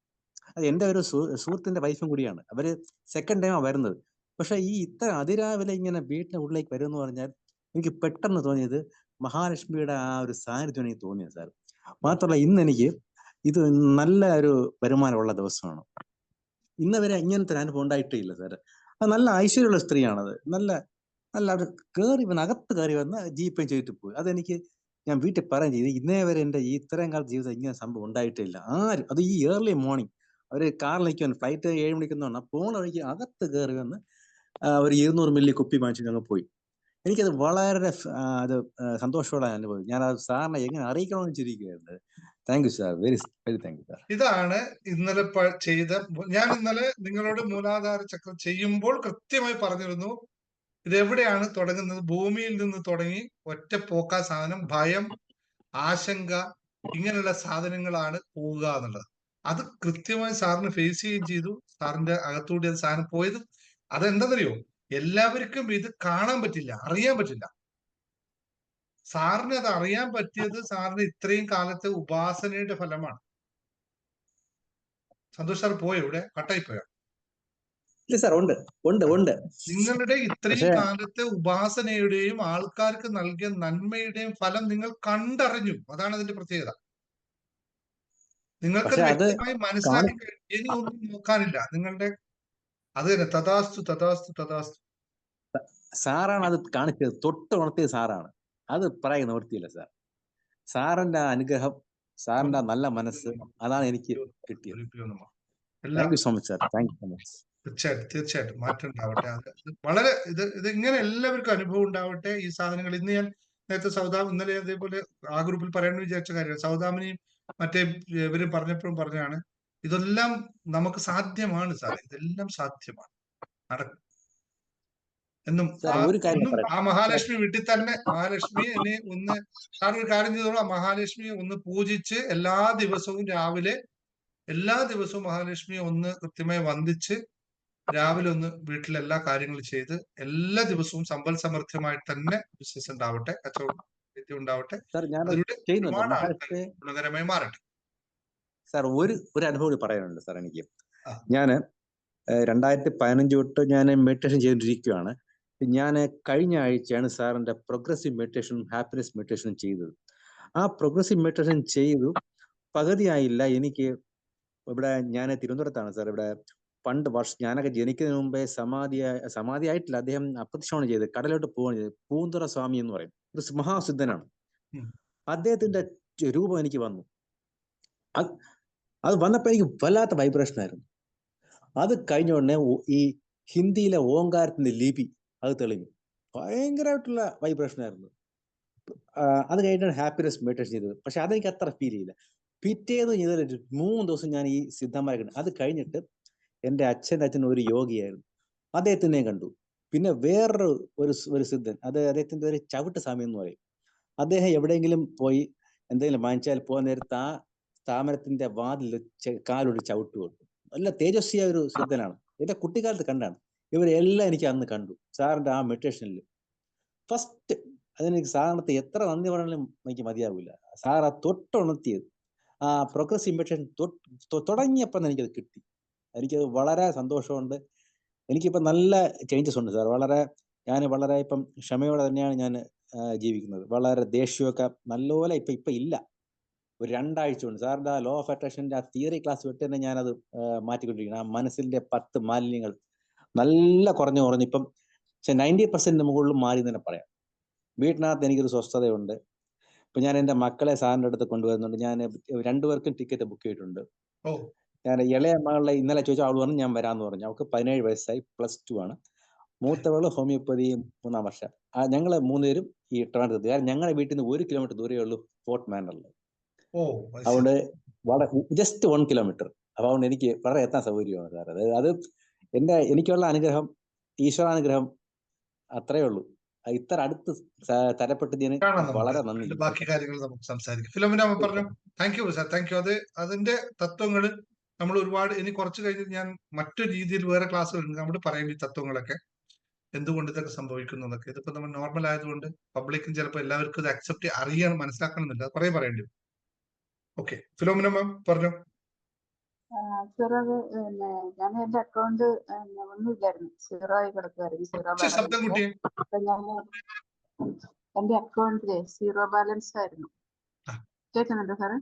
അത് എൻ്റെ ഒരു സുഹൃത്തിന്റെ വൈഫും കൂടിയാണ്. അവര് സെക്കൻഡ് ടൈമാണ് വരുന്നത്. പക്ഷെ ഈ ഇത്ര അതിരാവിലെ ഇങ്ങനെ വീട്ടിന്റെ ഉള്ളിലേക്ക് വരും എന്ന് പറഞ്ഞാൽ എനിക്ക് പെട്ടെന്ന് തോന്നിയത് മഹാലക്ഷ്മിയുടെ ആ ഒരു സാന്നിധ്യം എനിക്ക് തോന്നിയത് സാർ. മാത്രമല്ല ഇന്ന് എനിക്ക് ഇത് നല്ല ഒരു വരുമാനമുള്ള ദിവസമാണ്. ഇന്ന് വരെ ഇങ്ങനത്തെ ഒരു അനുഭവം ഉണ്ടായിട്ടേ ഇല്ല സാർ. അത് നല്ല ഐശ്വര്യമുള്ള സ്ത്രീയാണത്. നല്ല നല്ല അത് അകത്ത് കയറി വന്ന് ജീപ്പയും ചെയ്തിട്ട് പോയി. അതെനിക്ക് ഞാൻ വീട്ടിൽ പറയുകയും ചെയ്തു. ഇന്നേ വരെ എൻ്റെ ഈ ഇത്രയും കാലത്ത് ജീവിതം ഇങ്ങനെ സംഭവം ഉണ്ടായിട്ടേ ഇല്ല. ആരും, അത് ഈ ഏർലി മോർണിംഗ് അവര് കാറിലേക്ക് വന്നു, ഫ്ലൈറ്റ് 7 മണിക്കൊന്നും പോണ വഴിക്ക് അകത്ത് കയറി വന്ന് ഒരു 200 മില്ലി കുപ്പി വാങ്ങിച്ചിട്ട് അങ്ങ് പോയി. എനിക്കത് വളരെ അത് സന്തോഷത്തോടെ അനുഭവം. ഞാൻ അത് സാറിനെ എങ്ങനെ അറിയിക്കണമെന്ന് ചിരിക്കുകയായിരുന്നു. Thank you sir, very very thank you sir. ഇതാണ് ഇന്നലെ ചെയ്ത. ഞാൻ ഇന്നലെ നിങ്ങളോട് മൂലാധാര ചക്രം ചെയ്യുമ്പോൾ കൃത്യമായി പറഞ്ഞിരുന്നു, ഇതെവിടെയാണ് തുടങ്ങുന്നത്? ഭൂമിയിൽ നിന്ന് തുടങ്ങി ഒറ്റ പോക്കാ സാധനം. ഭയം, ആശങ്ക, ഇങ്ങനെയുള്ള സാധനങ്ങളാണ് പോവുക എന്നുള്ളത്. അത് കൃത്യമായി സാറിന് ഫേസ് ചെയ്യുകയും ചെയ്തു. സാറിന്റെ അകത്തൂടി അത് സാധനം പോയത്. അതെന്താണെന്നറിയോ? എല്ലാവർക്കും ഇത് കാണാൻ പറ്റില്ല, അറിയാൻ പറ്റില്ല. സാറിന് അത് അറിയാൻ പറ്റിയത് സാറിന് ഇത്രയും കാലത്തെ ഉപാസനയുടെ ഫലമാണ്. സന്തോഷ് സാർ പോയോ? ഇവിടെ കട്ടായി പോയോ? ഇല്ല സാർ, ഉണ്ട് ഉണ്ട് ഉണ്ട്. നിങ്ങളുടെ ഇത്രയും പക്ഷേ കാലത്തെ ഉപാസനയുടെയും ആൾക്കാർക്ക് നൽകിയ നന്മയുടെയും ഫലം നിങ്ങൾ കണ്ടറിഞ്ഞു. അതാണ് അതിന്റെ പ്രത്യേകത. നിങ്ങൾക്കത് അത് വ്യക്തമായി മനസ്സിലാക്കി കഴിഞ്ഞു. ഇനി ഒന്നും നോക്കാനില്ല. നിങ്ങളുടെ അത് തന്നെ തഥാസ്തു തഥാസ്തു തഥാസ്തു. സാറാണ് അത് കാണിച്ചത്, തൊട്ട് ഉണർത്തിയത് സാറാണ്. അത് പറയാൻ നിവൃത്തിയില്ല സാർ. സാറിന്റെ അനുഗ്രഹം, സാറിന്റെ നല്ല മനസ്സ്, അതാണ് എനിക്ക് കിട്ടിയത്. Thank you so much sir, thank you so much. തീർച്ചയായിട്ടും മാറ്റം ഉണ്ടാവട്ടെ. അത് വളരെ ഇത് ഇങ്ങനെ എല്ലാവർക്കും അനുഭവം ഉണ്ടാവട്ടെ. ഈ സാധനങ്ങൾ ഇന്ന് ഞാൻ നേരത്തെ ഇന്നലെ അതേപോലെ ആ ഗ്രൂപ്പിൽ പറയാമെന്ന് വിചാരിച്ച കാര്യമാണ്. സൗദാമിനിയും മറ്റേ ഇവരും പറഞ്ഞപ്പോഴും പറഞ്ഞാണ്, ഇതെല്ലാം നമുക്ക് സാധ്യമാണ് സാറേ, ഇതെല്ലാം സാധ്യമാണ്, നടക്കും എന്നും. ഒരു കാര്യം ഒന്നും ആ പറയട്ടെ മഹാലക്ഷ്മി വീട്ടിൽ തന്നെ മഹാലക്ഷ്മിയെ എന്നെ ഒന്ന് സാർ ഒരു കാര്യം ചെയ്തോളൂ. ആ മഹാലക്ഷ്മിയെ ഒന്ന് പൂജിച്ച് എല്ലാ ദിവസവും രാവിലെ, എല്ലാ ദിവസവും മഹാലക്ഷ്മിയെ ഒന്ന് കൃത്യമായി വന്ദിച്ച് രാവിലെ ഒന്ന് വീട്ടിലെ എല്ലാ കാര്യങ്ങളും ചെയ്ത് എല്ലാ ദിവസവും സമ്പൽ സമൃദ്ധമായിട്ട് തന്നെ ബിസിനസ് ഉണ്ടാവട്ടെ, കച്ചവടം ഉണ്ടാവട്ടെ. സാർ. ഞാൻ അതിലൂടെ ചെയ്യുന്നുണ്ട് ഒരുപാട് ആൾക്കാർ മഹാലക്ഷ്മി ഗുണകരമായി മാറട്ടെ. സാർ. ഒരു അനുഭവം പറയാനുണ്ട് സാർ എനിക്ക്. ആ. ഞാൻ 2015 തൊട്ട് ഞാൻ മെഡിറ്റേഷൻ ചെയ്തുകൊണ്ടിരിക്കുകയാണ്. ഞാൻ കഴിഞ്ഞ ആഴ്ചയാണ് സാറിന്റെ പ്രോഗ്രസീവ് മെഡിറ്റേഷനും ഹാപ്പിനെസ് മെഡിറ്റേഷനും ചെയ്തത്. ആ പ്രോഗ്രസീവ് മെഡിറ്റേഷൻ ചെയ്തു പകുതിയായില്ല. എനിക്ക് ഇവിടെ, ഞാൻ തിരുവനന്തപുരത്താണ് സാർ. ഇവിടെ പണ്ട് ഞാനൊക്കെ ജനിക്കുന്നതിന് മുമ്പേ സമാധി ആയിട്ടില്ല, അദ്ദേഹം അപ്രത്യക്ഷമാണ് ചെയ്തത്, കടലോട്ട് പോവുകയാണ് ചെയ്തത്. പൂന്തുറ സ്വാമി എന്ന് പറയും, ഒരു മഹാസിദ്ധനാണ്. അദ്ദേഹത്തിന്റെ രൂപം എനിക്ക് വന്നു. അത് വന്നപ്പോ എനിക്ക് വല്ലാത്ത വൈബ്രേഷൻ ആയിരുന്നു. അത് കഴിഞ്ഞ ഉടനെ ഈ ഹിന്ദിയിലെ ഓങ്കാരത്തിന്റെ ലിപി അത് തെളിഞ്ഞു. ഭയങ്കരമായിട്ടുള്ള വൈബ്രേഷൻ ആയിരുന്നു. അത് കഴിഞ്ഞിട്ടാണ് ഹാപ്പിനെസ് മെഡിറ്റേഷൻ ചെയ്തത്. പക്ഷെ അതെനിക്ക് അത്ര ഫീൽ ചെയ്യില്ല. പിറ്റേന്ന് ചെയ്ത 3 ദിവസം ഞാൻ ഈ സിദ്ധന്മാരെ കണ്ടു. അത് കഴിഞ്ഞിട്ട് എൻ്റെ അച്ഛൻ ഒരു യോഗിയായിരുന്നു, അദ്ദേഹത്തിനെ കണ്ടു. പിന്നെ വേറൊരു ഒരു സിദ്ധൻ, അദ്ദേഹത്തിന്റെ ഒരു ചവിട്ട് സ്വാമി എന്ന് പറയും. അദ്ദേഹം എവിടെയെങ്കിലും പോയി എന്തെങ്കിലും വാങ്ങിച്ചാൽ പോകാൻ നേരത്ത് ആ സ്ഥാപനത്തിന്റെ വാതിൽ കാലൊരു ചവിട്ട് കൊടുക്കും. നല്ല തേജസ്വിയായ ഒരു സിദ്ധനാണ്. എന്റെ കുട്ടിക്കാലത്ത് കണ്ടാണ്. ഇവരെല്ലാം എനിക്ക് അന്ന് കണ്ടു സാറിന്റെ ആ മെഡിറ്റേഷനിൽ. ഫസ്റ്റ് അതെനിക്ക് സാറിനടുത്ത് എത്ര നന്ദി പറഞ്ഞാലും എനിക്ക് മതിയാവില്ല. സാർ ആ തൊട്ടുണർത്തിയത്, ആ പ്രോഗ്രസീവ് മെഡിറ്റേഷൻ തുടങ്ങിയപ്പോൾ എനിക്കത് കിട്ടി. എനിക്കത് വളരെ സന്തോഷമുണ്ട്. എനിക്കിപ്പം നല്ല ചേഞ്ചസ് ഉണ്ട് സാർ. ഞാൻ വളരെ ഇപ്പം ക്ഷമയോടെ തന്നെയാണ് ഞാൻ ജീവിക്കുന്നത്. വളരെ ദേഷ്യമൊക്കെ നല്ലപോലെ ഇപ്പൊ ഇല്ല. ഒരു 2 ആഴ്ച കൊണ്ട് സാറിന്റെ ലോ ഓഫ് അട്രാക്ഷന്റെ ആ തിയറി ക്ലാസ് വിട്ട് തന്നെ ഞാനത് മാറ്റിക്കൊണ്ടിരിക്കണം. ആ മനസ്സിന്റെ 10 മാലിന്യങ്ങൾ നല്ല കുറഞ്ഞു ഇപ്പം 90% മുകളിൽ മാറി തന്നെ പറയാം. വീട്ടിനകത്ത് എനിക്കൊരു സ്വസ്ഥതയുണ്ട്. ഇപ്പൊ ഞാൻ എന്റെ മക്കളെ സാറിന്റെ അടുത്ത് കൊണ്ടുവരുന്നുണ്ട്. ഞാൻ 2 പേർക്കും ടിക്കറ്റ് ബുക്ക് ചെയ്തിട്ടുണ്ട്. ഞാൻ ഇളയ മകളെ ഇന്നലെ ചോദിച്ചാൽ അവൾ പറഞ്ഞു ഞാൻ വരാമെന്ന് പറഞ്ഞു. അവൾക്ക് 17 വയസ്സായി, +2 ആണ്. മൂത്തവള് ഹോമിയോപ്പതി 3-ാം വർഷം. ഞങ്ങള് 3 പേരും ഈ ട്രിവാൻഡ്രത്ത്. കാരണം ഞങ്ങളുടെ വീട്ടിൽ നിന്ന് 1 കിലോമീറ്റർ ദൂരമേ ഉള്ളൂ ഫോർട്ട് മാനറിൽ. അതുകൊണ്ട് ജസ്റ്റ് 1 കിലോമീറ്റർ. അപ്പൊ അതുകൊണ്ട് എനിക്ക് വളരെ എത്താൻ സൗകര്യമാണ് സാർ. അത് എനിക്കുള്ള അനുഗ്രഹം, ഈശ്വരാനുഗ്രഹം, അത്രയേ ഉള്ളൂ. ഇത്ര അടുത്ത് തരപ്പെട്ടതിന് വളരെ നന്ദി. ബാക്കി കാര്യങ്ങൾ നമുക്ക് സംസാരിക്കാം. ഫിലോമിന പറഞ്ഞു. Thank you sir, thank you. അതിന്റെ തത്വങ്ങൾ നമ്മൾ ഒരുപാട് ഇനി കുറച്ച് കഴിഞ്ഞ് ഞാൻ മറ്റു രീതിയിൽ വേറെ ക്ലാസ്സുകൾ നമ്മൾ പറയും ഈ തത്വങ്ങളൊക്കെ എന്തുകൊണ്ട് ഇതൊക്കെ സംഭവിക്കുന്നതൊക്കെ. ഇതിപ്പോ നമ്മൾ നോർമൽ ആയതുകൊണ്ട് പബ്ലിക്കും ചിലപ്പോൾ എല്ലാവർക്കും ഇത് അക്സെപ്റ്റ് അറിയാൻ മനസ്സിലാക്കണമെന്നില്ല, കുറെ പറയേണ്ടി വരും. ഓക്കെ, ഫിലോമിന മാം പറഞ്ഞു. സാർ അത് ഞാൻ എന്റെ അക്കൗണ്ട് ഒന്നുമില്ലായിരുന്നു, 0 ആയി കിടക്കുമായിരുന്നു. 0 ബാലൻസ്. അപ്പൊ ഞാൻ എന്റെ അക്കൗണ്ടില് 0 ബാലൻസ് ആയിരുന്നു. കേൾക്കുന്നുണ്ടോ സാറ്?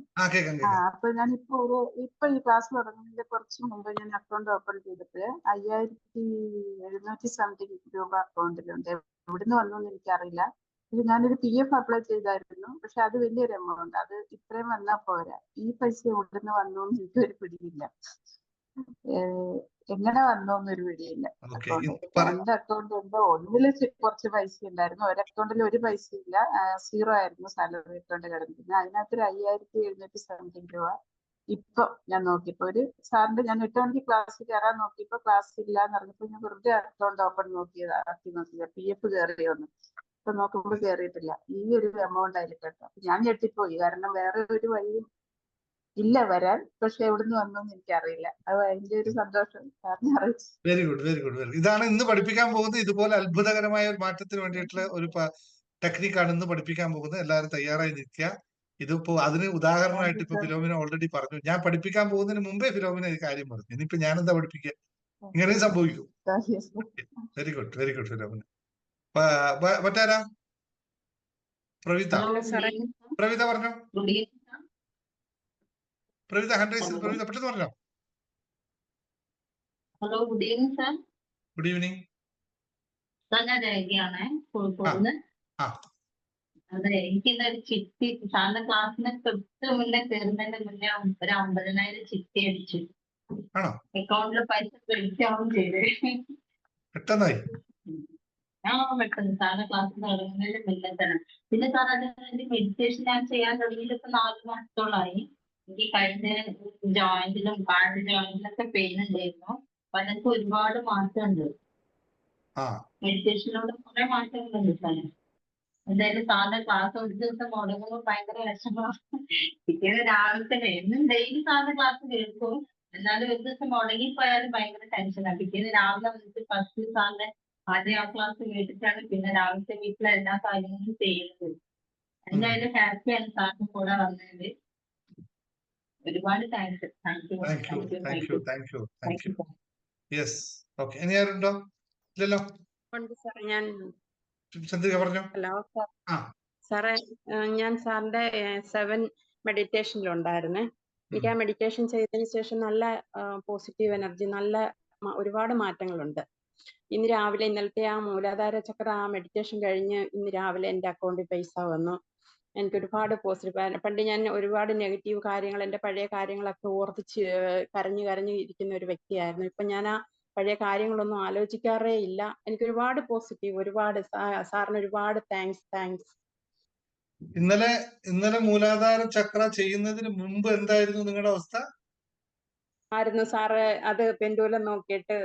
അപ്പൊ ഞാൻ ഇപ്പൊ ഈ ക്ലാസ് തുടങ്ങുന്നതിന്റെ കുറച്ച് മുമ്പ് ഞാൻ അക്കൗണ്ട് ഓപ്പൺ ചെയ്തിട്ട് 5700 സംതിങ് രൂപ അക്കൗണ്ടിലുണ്ട്. എവിടുന്ന് വന്നോന്ന് എനിക്കറിയില്ല. പക്ഷെ ഞാനൊരു PF അപ്ലൈ ചെയ്തായിരുന്നു. പക്ഷെ അത് വലിയൊരു എമൗണ്ട്. അത് ഇത്രയും വന്നാ പോരാ. ഈ പൈസ എവിടുന്ന് വന്നോന്ന് എനിക്കൊരു പിടിയില്ല. എങ്ങനെ വന്നോന്നൊരു പിടിയില്ല. എന്റെ അക്കൗണ്ട് എന്തോ ഒന്നില് കുറച്ച് പൈസ ഉണ്ടായിരുന്നു, ഒരു അക്കൗണ്ടിൽ ഒരു പൈസ ഇല്ല. 0 ആയിരുന്നു സാലറി അക്കൗണ്ട് കിടന്നിരുന്നത്. അതിനകത്തൊരു 5700 സംതിങ് രൂപ. ഇപ്പൊ ഞാൻ നോക്കിയപ്പോ സാറിന്റെ ഞാൻ 8 മണിക്ക് ക്ലാസ് കയറാൻ നോക്കിയപ്പോ ക്ലാസ് ഇല്ല എന്ന് പറഞ്ഞപ്പോ ഞാൻ വെറുതെ അക്കൗണ്ട് ആക്കി നോക്കിയത് PF കയറിയോന്ന്. ഇപ്പൊ നോക്കുമ്പോ കയറിയിട്ടില്ല. ഈ ഒരു എമൗണ്ട് അതിൽ കേട്ടോ. ഞാൻ ഞെട്ടിപ്പോയി. കാരണം വേറെ ഒരു വഴിയും ഇല്ല വരാൻ. പക്ഷെ എവിടുന്ന് വന്നോന്ന് എനിക്കറിയില്ല. അത് അതിന്റെ ഒരു സന്തോഷം സാറിനെ അറിയിച്ചു. Very good, very good, very. ഇതാണ് ഇന്ന് പഠിപ്പിക്കാൻ പോകുന്നത്. ഇതുപോലെ അത്ഭുതകരമായ ഒരു മാറ്റത്തിന് വേണ്ടിയിട്ടുള്ള ഒരു ടെക്നിക്കാണ് ഇന്ന് പഠിപ്പിക്കാൻ പോകുന്നത്. എല്ലാവരും തയ്യാറായി നിൽക്കുക. ഇതിപ്പോ അതിന് ഉദാഹരണമായിട്ട് ഇപ്പൊ ഫിലോമിന ഓൾറെഡി പറഞ്ഞു. ഞാൻ പഠിപ്പിക്കാൻ പോകുന്നതിന് മുമ്പേ ഫിലോമിന ഈ കാര്യം പറഞ്ഞു. ഇനിയിപ്പോ ഞാൻ എന്താ പഠിപ്പിക്കുക? ഇങ്ങനെയും സംഭവിക്കും. Very good, very good Philomina. മറ്റാരാ? പ്രവിത. പ്രവിത പറഞ്ഞോ. പ്രവിത ഹൻഡ്രൈസിൽ. പ്രവിത പെട്ടെന്ന് പറഞ്ഞോ. Hello, good evening sir. Good evening sir. ഞാൻ രേഖയാണ്, കോഴിക്കോട്. അതെ, എനിക്കിന്നൊരു ചിട്ടി സാറിന്റെ ക്ലാസ്സിന് തൊട്ട് മുന്നേ കയറുന്നതിന്റെ മുന്നേ ഒരു 50,000 ചിട്ടി അടിച്ചു. അക്കൗണ്ടിൽ പൈസ ക്രെഡിറ്റ് ആവുകയും ചെയ്ത്. പെട്ടെന്നായി. പെട്ടെന്ന് സാറിന്റെ ക്ലാസ് തുടങ്ങുന്നതിന് മുന്നേ തന്നെ. പിന്നെ സാർ അതിന് മെഡിറ്റേഷൻ ഞാൻ ചെയ്യാൻ തുടങ്ങിയിട്ട് ഇപ്പൊ 4 മാസത്തോളമായി. എനിക്ക് കഴിഞ്ഞ ജോയിന്റിലും കാർഡ് ജോയിന്റിലൊക്കെ പെയിൻ ഉണ്ടായിരുന്നു. അപ്പൊ അതൊക്കെ ഒരുപാട് മാറ്റമുണ്ട്. മെഡിറ്റേഷനിലൂടെ കുറെ മാറ്റങ്ങളുണ്ട് സാറേ. എന്തായാലും സാറിന്റെ ക്ലാസ് ഒരു ദിവസം മുടങ്ങുമ്പോൾ ഭയങ്കര വിഷമമാണ്. പിറ്റേന്ന് രാവിലെ തന്നെ എന്നും ഡെയിലി സാറിന്റെ ക്ലാസ് കേൾക്കും. എന്നാലും ഒരു ദിവസം മുടങ്ങിപ്പോയാലും ഭയങ്കര ടെൻഷനാണ്. പിറ്റേന്ന് രാവിലെ വന്നിട്ട് ഫസ്റ്റ് സാറിന്റെ ആദ്യം ആ ക്ലാസ് കേട്ടിട്ടാണ് പിന്നെ രാവിലത്തെ വീട്ടിലെ എല്ലാ കാര്യങ്ങളും ചെയ്യുന്നത്. എന്തായാലും ഹാപ്പിയാണ് സാറിന് കൂടെ വന്നത്. ഒരുപാട് താങ്ക്സ്. ഹലോ സാറേ, ഞാൻ സാറിന്റെ 7 മെഡിറ്റേഷനിലുണ്ടായിരുന്നേ. എനിക്ക് ആ മെഡിറ്റേഷൻ ചെയ്തതിന് ശേഷം നല്ല പോസിറ്റീവ് എനർജി, നല്ല ഒരുപാട് മാറ്റങ്ങളുണ്ട്. ഇന്ന് രാവിലെ ഇന്നലത്തെ ആ മൂലാധാര ചക്ര ആ മെഡിറ്റേഷൻ കഴിഞ്ഞ് ഇന്ന് രാവിലെ എൻ്റെ അക്കൗണ്ടിൽ പൈസ വന്നു. എനിക്ക് ഒരുപാട് പോസിറ്റീവ്. പണ്ട് ഞാൻ ഒരുപാട് നെഗറ്റീവ് കാര്യങ്ങൾ, എൻ്റെ പഴയ കാര്യങ്ങളൊക്കെ ഓർത്തിച്ച് കരഞ്ഞു ഇരിക്കുന്ന ഒരു വ്യക്തിയായിരുന്നു. ഇപ്പൊ ഞാൻ ആ പഴയ കാര്യങ്ങളൊന്നും ആലോചിക്കാറേ ഇല്ല. എനിക്ക് ഒരുപാട് പോസിറ്റീവ്, ഒരുപാട് സാറിന് ഒരുപാട് താങ്ക്സ്. ഇന്നലെ മൂലാധാര ചക്ര ചെയ്യുന്നതിന് മുമ്പ് എന്തായിരുന്നു നിങ്ങളുടെ അവസ്ഥ? ആയിരുന്നു സാറ് അത് പെൻഡുലം നോക്കിയിട്ട്.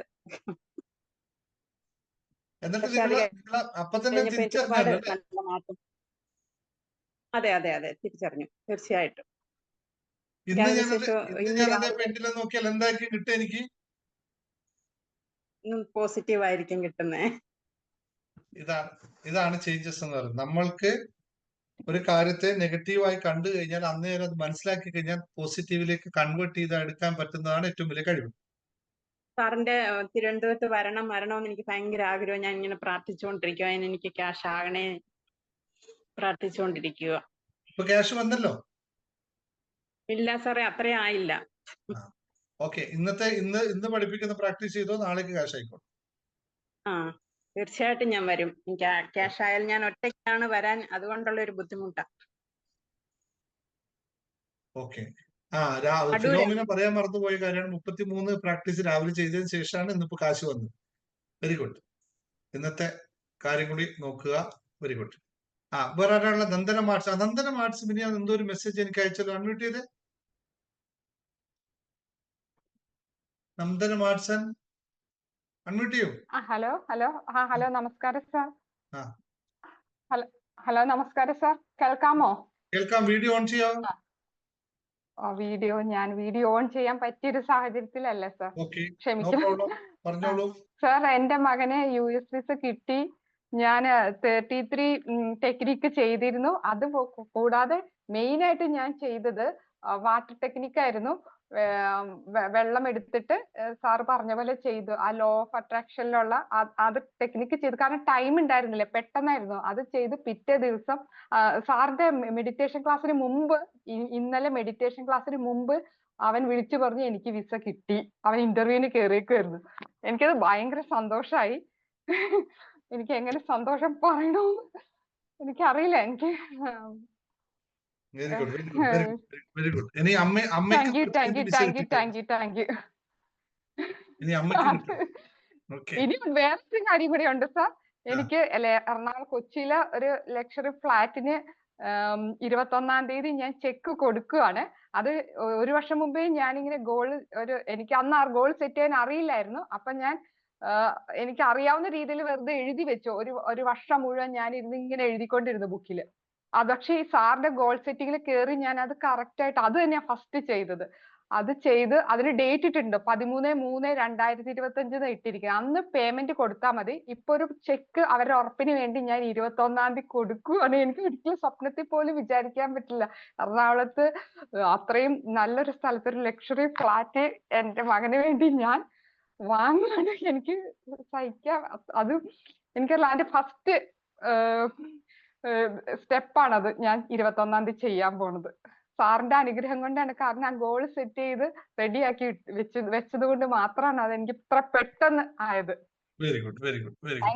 അതെ അതെ അതെ, തിരിച്ചറിഞ്ഞു. തീർച്ചയായിട്ടും നോക്കിയാൽ എന്തായിരിക്കും കിട്ടുക? എനിക്ക് പോസിറ്റീവ് ആയിരിക്കും കിട്ടുന്നേ. ഇതാണ് ചേഞ്ചസ് എന്ന് പറയുന്നത്. നമ്മൾക്ക് ഒരു കാര്യത്തെ നെഗറ്റീവായി കണ്ടു കഴിഞ്ഞാൽ അന്നേരം അത് മനസ്സിലാക്കി കഴിഞ്ഞാൽ പോസിറ്റീവിലേക്ക് കൺവേർട്ട് ചെയ്ത് എടുക്കാൻ പറ്റുന്നതാണ് ഏറ്റവും വലിയ കഴിവ്. സാറിന്റെ തിരുവനന്തപുരത്ത് വരണമെന്ന് എനിക്ക് ഭയങ്കര ആഗ്രഹം. ഞാൻ ഇങ്ങനെ പ്രാർത്ഥിച്ചുകൊണ്ടിരിക്കുക, എനിക്ക് ക്യാഷ് ആകണേ പ്രാർത്ഥിച്ചുകൊണ്ടിരിക്കുക. ഇപ്പൊ ക്യാഷ് വന്നല്ലോ. ഇല്ല സാറേ, അത്രയും ആയില്ല. ഓക്കെ, ഇന്ന് പഠിപ്പിക്കുന്ന പ്രാക്ടീസ് ചെയ്തോ, നാളേക്ക് ക്യാഷ് ആയിക്കോട്ടെ. ആ, തീർച്ചയായിട്ടും ഞാൻ വരും. എനിക്ക് ക്യാഷ് ആയാലും ഞാൻ ഒറ്റയ്ക്കാണ് വരാൻ, അതുകൊണ്ടുള്ള ഒരു ബുദ്ധിമുട്ടാ. ഓക്കെ. അടൂര്. ഫിലോമിന പറയാൻ മറന്നുപോയ കാര്യമാണ്, 33 പ്രാക്ടീസ് രാവിലെ ചെയ്തതിന് ശേഷമാണ് ഇന്നിപ്പോ കാശ് വന്നത്. Very good. ഇന്നത്തെ കാര്യം കൂടി നോക്കുക. Very good. വേറെ ആരാളുള്ള? നന്ദന മാർട്സ്. നന്ദന മാർട്സ് പിന്നെ എന്തോ ഒരു മെസ്സേജ് എനിക്ക് അയച്ചല്ലോ, അൺമ്യൂട്ട് ചെയ്ത്. നന്ദന മാർട്സൻ അൺമ്യൂട്ട് ചെയ്യൂ. ഹലോ നമസ്കാരം സാർ. ആ, ഹലോ നമസ്കാരം സാർ, കേൾക്കാമോ? കേൾക്കാം. വീഡിയോ ഓൺ ചെയ്യാം. വീഡിയോ ഓൺ ചെയ്യാൻ പറ്റിയൊരു സാഹചര്യത്തിലല്ല സാർ, ഓക്കെ, നോ ക്ഷമിക്കണം. പ്രോബ്ലം, പറഞ്ഞോളൂ. സാർ, എന്റെ മകന് US വിസ കിട്ടി. ഞാൻ 33 ടെക്നിക്ക് ചെയ്തിരുന്നു. അത് കൂടാതെ മെയിൻ ആയിട്ട് ഞാൻ ചെയ്തത് വാട്ടർ ടെക്നിക്ക് ആയിരുന്നു. വെള്ളം എടുത്തിട്ട് സാറ് പറഞ്ഞ പോലെ ചെയ്തു. ആ ലോ ഓഫ് അട്രാക്ഷനിലുള്ള അത് ടെക്നിക്ക് ചെയ്തു. കാരണം ടൈം ഉണ്ടായിരുന്നില്ല, പെട്ടെന്നായിരുന്നു അത് ചെയ്ത്. പിറ്റേ ദിവസം സാറിന്റെ മെഡിറ്റേഷൻ ക്ലാസ്സിന് മുമ്പ്, ഇന്നലെ മെഡിറ്റേഷൻ ക്ലാസ്സിന് മുമ്പ് അവൻ വിളിച്ചു പറഞ്ഞു എനിക്ക് വിസ കിട്ടി. അവൻ ഇന്റർവ്യൂവിന് കയറിയേക്കുമായിരുന്നു. എനിക്കത് ഭയങ്കര സന്തോഷായി. എനിക്ക് എങ്ങനെ സന്തോഷം പറയണമെന്ന് എനിക്കറിയില്ല. എനിക്ക് വെരി ഗുഡ്, വെരി ഗുഡ്. ഇനി താങ്ക് യു. ഇനി അമ്മയ്ക്ക് കിട്ടും. ഓക്കെ. ഇനി വേറൊരു കാര്യം കൂടി ഉണ്ട് സാർ. എനിക്ക് എറണാകുളം കൊച്ചിയിലെ ഒരു ലക്ഷറി ഫ്ലാറ്റിന് 21-ാം തീയതി ഞാൻ ചെക്ക് കൊടുക്കുകയാണ്. അത് 1 വർഷം മുമ്പേ ഞാനിങ്ങനെ എനിക്ക് അന്ന് ആ ഗോൾ സെറ്റ് ചെയ്യാൻ അറിയില്ലായിരുന്നു. അപ്പൊ ഞാൻ എനിക്ക് അറിയാവുന്ന രീതിയിൽ വെറുതെ എഴുതി വെച്ചു. ഒരു വർഷം മുഴുവൻ ഞാൻ ഇങ്ങനെ എഴുതിക്കൊണ്ടിരുന്നു ബുക്കില്. പക്ഷേ ഈ സാറിന്റെ ഗോൾ സെറ്റിങ്ങിൽ കയറി ഞാൻ അത് കറക്റ്റ് ആയിട്ട് അത് തന്നെയാ ഫസ്റ്റ് ചെയ്തത്. അത് ചെയ്ത് അതിന് ഡേറ്റ് ഇട്ടിട്ടുണ്ട്, 13/3/2025 ഇട്ടിരിക്കുന്നത്. അന്ന് പേയ്മെന്റ് കൊടുത്താൽ മതി. ഇപ്പൊ ഒരു ചെക്ക് അവരുടെ ഉറപ്പിന് വേണ്ടി ഞാൻ 21-ാം തീയതി കൊടുക്കുകയാണ്. എനിക്ക് ഒരിക്കലും സ്വപ്നത്തിൽ പോലും വിചാരിക്കാൻ പറ്റില്ല, എറണാകുളത്ത് അത്രയും നല്ലൊരു സ്ഥലത്ത് ഒരു ലക്ഷറി ഫ്ലാറ്റ് എന്റെ മകന് വേണ്ടി ഞാൻ വാങ്ങാണ്. എനിക്ക് സഹിക്കാൻ അത് എനിക്കറിയില്ല. അതിന്റെ ഫസ്റ്റ് സ്റ്റെപ്പാണത് ഞാൻ 21-ാം തീയതി ചെയ്യാൻ പോണത്. സാറിന്റെ അനുഗ്രഹം കൊണ്ടാണ്. കാരണം ആ ഗോൾ സെറ്റ് ചെയ്ത് റെഡിയാക്കി വെച്ചത് കൊണ്ട് മാത്രമാണ് അത് എനിക്ക് ഇത്ര പെട്ടെന്ന് ആയത്. Very good, very good, very good.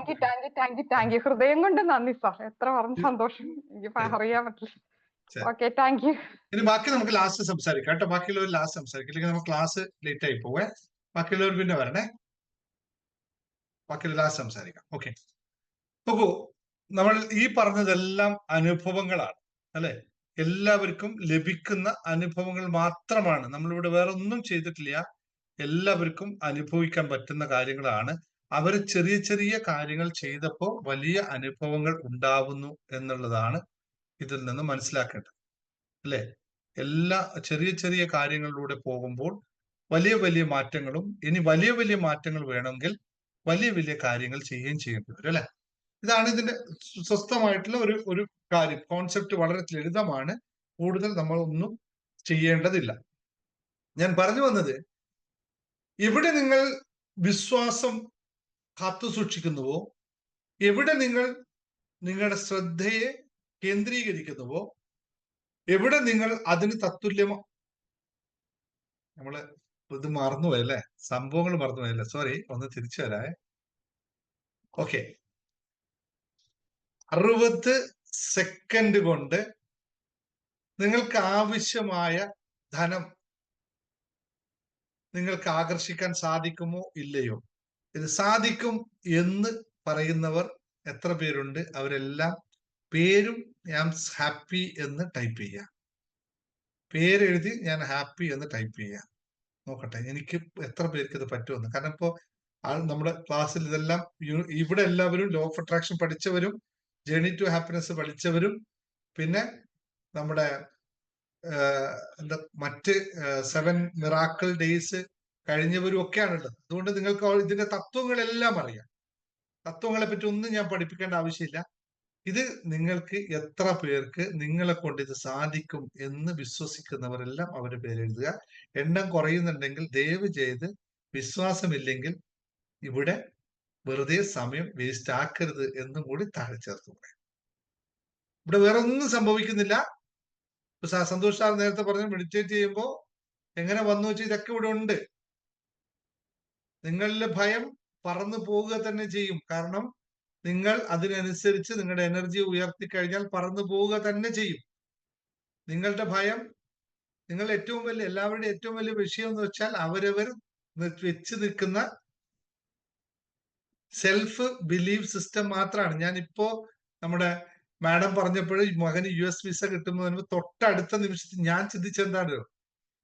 Thank you. ഹൃദയം കൊണ്ട് നന്ദി സാർ. എത്ര പറഞ്ഞ സന്തോഷം എനിക്ക് അറിയാൻ പറ്റില്ല. Okay, thank you. ഇനി ബാക്കി നമുക്ക് ലാസ്റ്റ് സംസാരിക്കാം കേട്ടോ. ബാക്കിയുള്ളവർ ലാസ്റ്റ് സംസാരിക്കും, ഇല്ലെങ്കിൽ നമുക്ക് ക്ലാസ് ലേറ്റ് ആയി പോവേ. ബാക്കിയുള്ളവർ പിന്നെ വരണേ. ബാക്കിയുള്ള ലാസ്റ്റ് സംസാരിക്കാം. ഓക്കെ. നോക്കൂ, നമ്മൾ ഈ പറഞ്ഞതെല്ലാം അനുഭവങ്ങളാണ്, അല്ലെ? എല്ലാവർക്കും ലഭിക്കുന്ന അനുഭവങ്ങൾ മാത്രമാണ്. നമ്മളിവിടെ വേറെ ഒന്നും ചെയ്തിട്ടില്ല. എല്ലാവർക്കും അനുഭവിക്കാൻ പറ്റുന്ന കാര്യങ്ങളാണ്. അവർ ചെറിയ ചെറിയ കാര്യങ്ങൾ ചെയ്തപ്പോൾ വലിയ അനുഭവങ്ങൾ ഉണ്ടാവുന്നു എന്നുള്ളതാണ് ഇതിൽ നിന്ന് മനസ്സിലാക്കേണ്ടത്, അല്ലെ? എല്ലാ ചെറിയ ചെറിയ കാര്യങ്ങളിലൂടെ പോകുമ്പോൾ വലിയ വലിയ മാറ്റങ്ങളും, ഇനി വലിയ വലിയ മാറ്റങ്ങൾ വേണമെങ്കിൽ വലിയ വലിയ കാര്യങ്ങൾ ചെയ്യുകയും ചെയ്യേണ്ടി വരും, അല്ലെ? ഇതാണ് ഇതിന്റെ സ്വസ്ഥമായിട്ടുള്ള ഒരു കാര്യം. കോൺസെപ്റ്റ് വളരെ ലളിതമാണ്. കൂടുതൽ നമ്മൾ ഒന്നും ചെയ്യേണ്ടതില്ല. ഞാൻ പറഞ്ഞു വന്നത്, എവിടെ നിങ്ങൾ വിശ്വാസം കാത്തു സൂക്ഷിക്കുന്നുവോ, എവിടെ നിങ്ങൾ നിങ്ങളുടെ ശ്രദ്ധയെ കേന്ദ്രീകരിക്കുന്നുവോ, എവിടെ നിങ്ങൾ അതിന് തത്തുല്യമോ, നമ്മള് ഇത് മറന്നുപോയല്ലേ, സംഭവങ്ങൾ മറന്നുപോയല്ലേ, സോറി, ഒന്ന് തിരിച്ചു വരാേ. ഓക്കെ. 60 സെക്കൻഡ് കൊണ്ട് നിങ്ങൾക്ക് ആവശ്യമായ ധനം നിങ്ങൾക്ക് ആകർഷിക്കാൻ സാധിക്കുമോ ഇല്ലയോ? ഇത് സാധിക്കും എന്ന് പറയുന്നവർ എത്ര പേരുണ്ട്? അവരെല്ലാം പേരും ഞാൻ ഹാപ്പി എന്ന് ടൈപ്പ് ചെയ്യാം. പേരെഴുതി ഞാൻ ഹാപ്പി എന്ന് ടൈപ്പ് ചെയ്യാം. നോക്കട്ടെ എനിക്ക് എത്ര പേർക്ക് ഇത് പറ്റുമെന്ന്. കാരണം ഇപ്പോ നമ്മുടെ ക്ലാസ്സിൽ ഇതെല്ലാം ഇവിടെ എല്ലാവരും ലോ ഓഫ് അട്രാക്ഷൻ പഠിച്ചവരും ജേർണി ടു ഹാപ്പിനെസ് പഠിച്ചവരും പിന്നെ നമ്മുടെ മറ്റ് 7 മിറാക്കിൾ ഡേയ്സ് കഴിഞ്ഞവരും ഒക്കെയാണുള്ളത്. അതുകൊണ്ട് നിങ്ങൾക്ക് ഇതിന്റെ തത്വങ്ങളെല്ലാം അറിയാം. തത്വങ്ങളെ പറ്റി ഒന്നും ഞാൻ പഠിപ്പിക്കേണ്ട ആവശ്യമില്ല. ഇത് നിങ്ങൾക്ക് എത്ര പേർക്ക് നിങ്ങളെ കൊണ്ട് ഇത് സാധിക്കും എന്ന് വിശ്വസിക്കുന്നവരെല്ലാം അവരുടെ പേരെഴുതുക. എണ്ണം കുറയുന്നുണ്ടെങ്കിൽ ദയവ് ചെയ്ത് വിശ്വാസമില്ലെങ്കിൽ ഇവിടെ വെറുതെ സമയം വേസ്റ്റ് ആക്കരുത് എന്നും കൂടി താഴെ ചേർത്ത് പറയാം. ഇവിടെ വേറെ ഒന്നും സംഭവിക്കുന്നില്ല. ഇപ്പൊ സന്തോഷ് സാർ നേരത്തെ പറഞ്ഞു മെഡിറ്റേറ്റ് ചെയ്യുമ്പോൾ എങ്ങനെ വന്നു വെച്ചാൽ ഇതൊക്കെ ഇവിടെ ഉണ്ട്. നിങ്ങളിലെ ഭയം പറന്നു പോവുക തന്നെ ചെയ്യും. കാരണം നിങ്ങൾ അതിനനുസരിച്ച് നിങ്ങളുടെ എനർജി ഉയർത്തി കഴിഞ്ഞാൽ പറന്നു പോവുക തന്നെ ചെയ്യും. നിങ്ങളുടെ ഭയം, നിങ്ങൾ ഏറ്റവും വലിയ, എല്ലാവരുടെയും ഏറ്റവും വലിയ വിഷയം എന്ന് വെച്ചാൽ അവരവർ വെച്ച് നിൽക്കുന്ന സെൽഫ് ബിലീവ് സിസ്റ്റം മാത്രമാണ്. ഞാനിപ്പോ നമ്മുടെ മാഡം പറഞ്ഞപ്പോൾ മകന് US വിസ കിട്ടുമ്പോൾ തൊട്ടടുത്ത നിമിഷത്തിൽ ഞാൻ ചിന്തിച്ചെന്താണ്,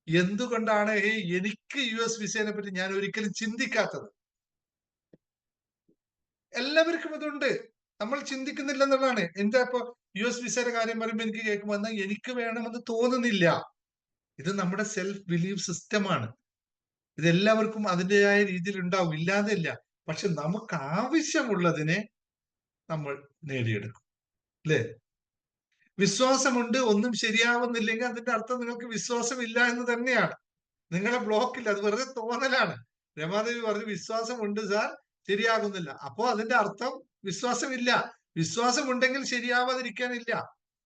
എന്തുകൊണ്ടാണ് എനിക്ക് US വിസയെ പറ്റി ഞാൻ ഒരിക്കലും ചിന്തിക്കാത്തത്? എല്ലാവർക്കും ഇതുണ്ട്, നമ്മൾ ചിന്തിക്കുന്നില്ല എന്നുള്ളതാണ്. എന്റെ ഇപ്പൊ US വിസയുടെ കാര്യം പറയുമ്പോൾ എനിക്ക് കേൾക്കുമ്പോൾ എന്നാൽ എനിക്ക് വേണമെന്ന് തോന്നുന്നില്ല. ഇത് നമ്മുടെ സെൽഫ് ബിലീവ് സിസ്റ്റമാണ്. ഇത് എല്ലാവർക്കും അതിൻ്റെതായ രീതിയിൽ ഉണ്ടാവും, ഇല്ലാതെ ഇല്ല. പക്ഷെ നമുക്ക് ആവശ്യമുള്ളതിനെ നമ്മൾ നേടിയെടുക്കും, അല്ലേ? വിശ്വാസമുണ്ട്, ഒന്നും ശരിയാവുന്നില്ലെങ്കിൽ അതിന്റെ അർത്ഥം നിങ്ങൾക്ക് വിശ്വാസമില്ല എന്ന് തന്നെയാണ്. നിങ്ങളെ ബ്ലോക്കില്ല, അത് വെറുതെ തോന്നലാണ്. രമാദേവി പറഞ്ഞു വിശ്വാസമുണ്ട് സാർ, ശരിയാകുന്നില്ല. അപ്പോ അതിന്റെ അർത്ഥം വിശ്വാസമില്ല. വിശ്വാസം ഉണ്ടെങ്കിൽ ശരിയാവാതിരിക്കാനില്ല,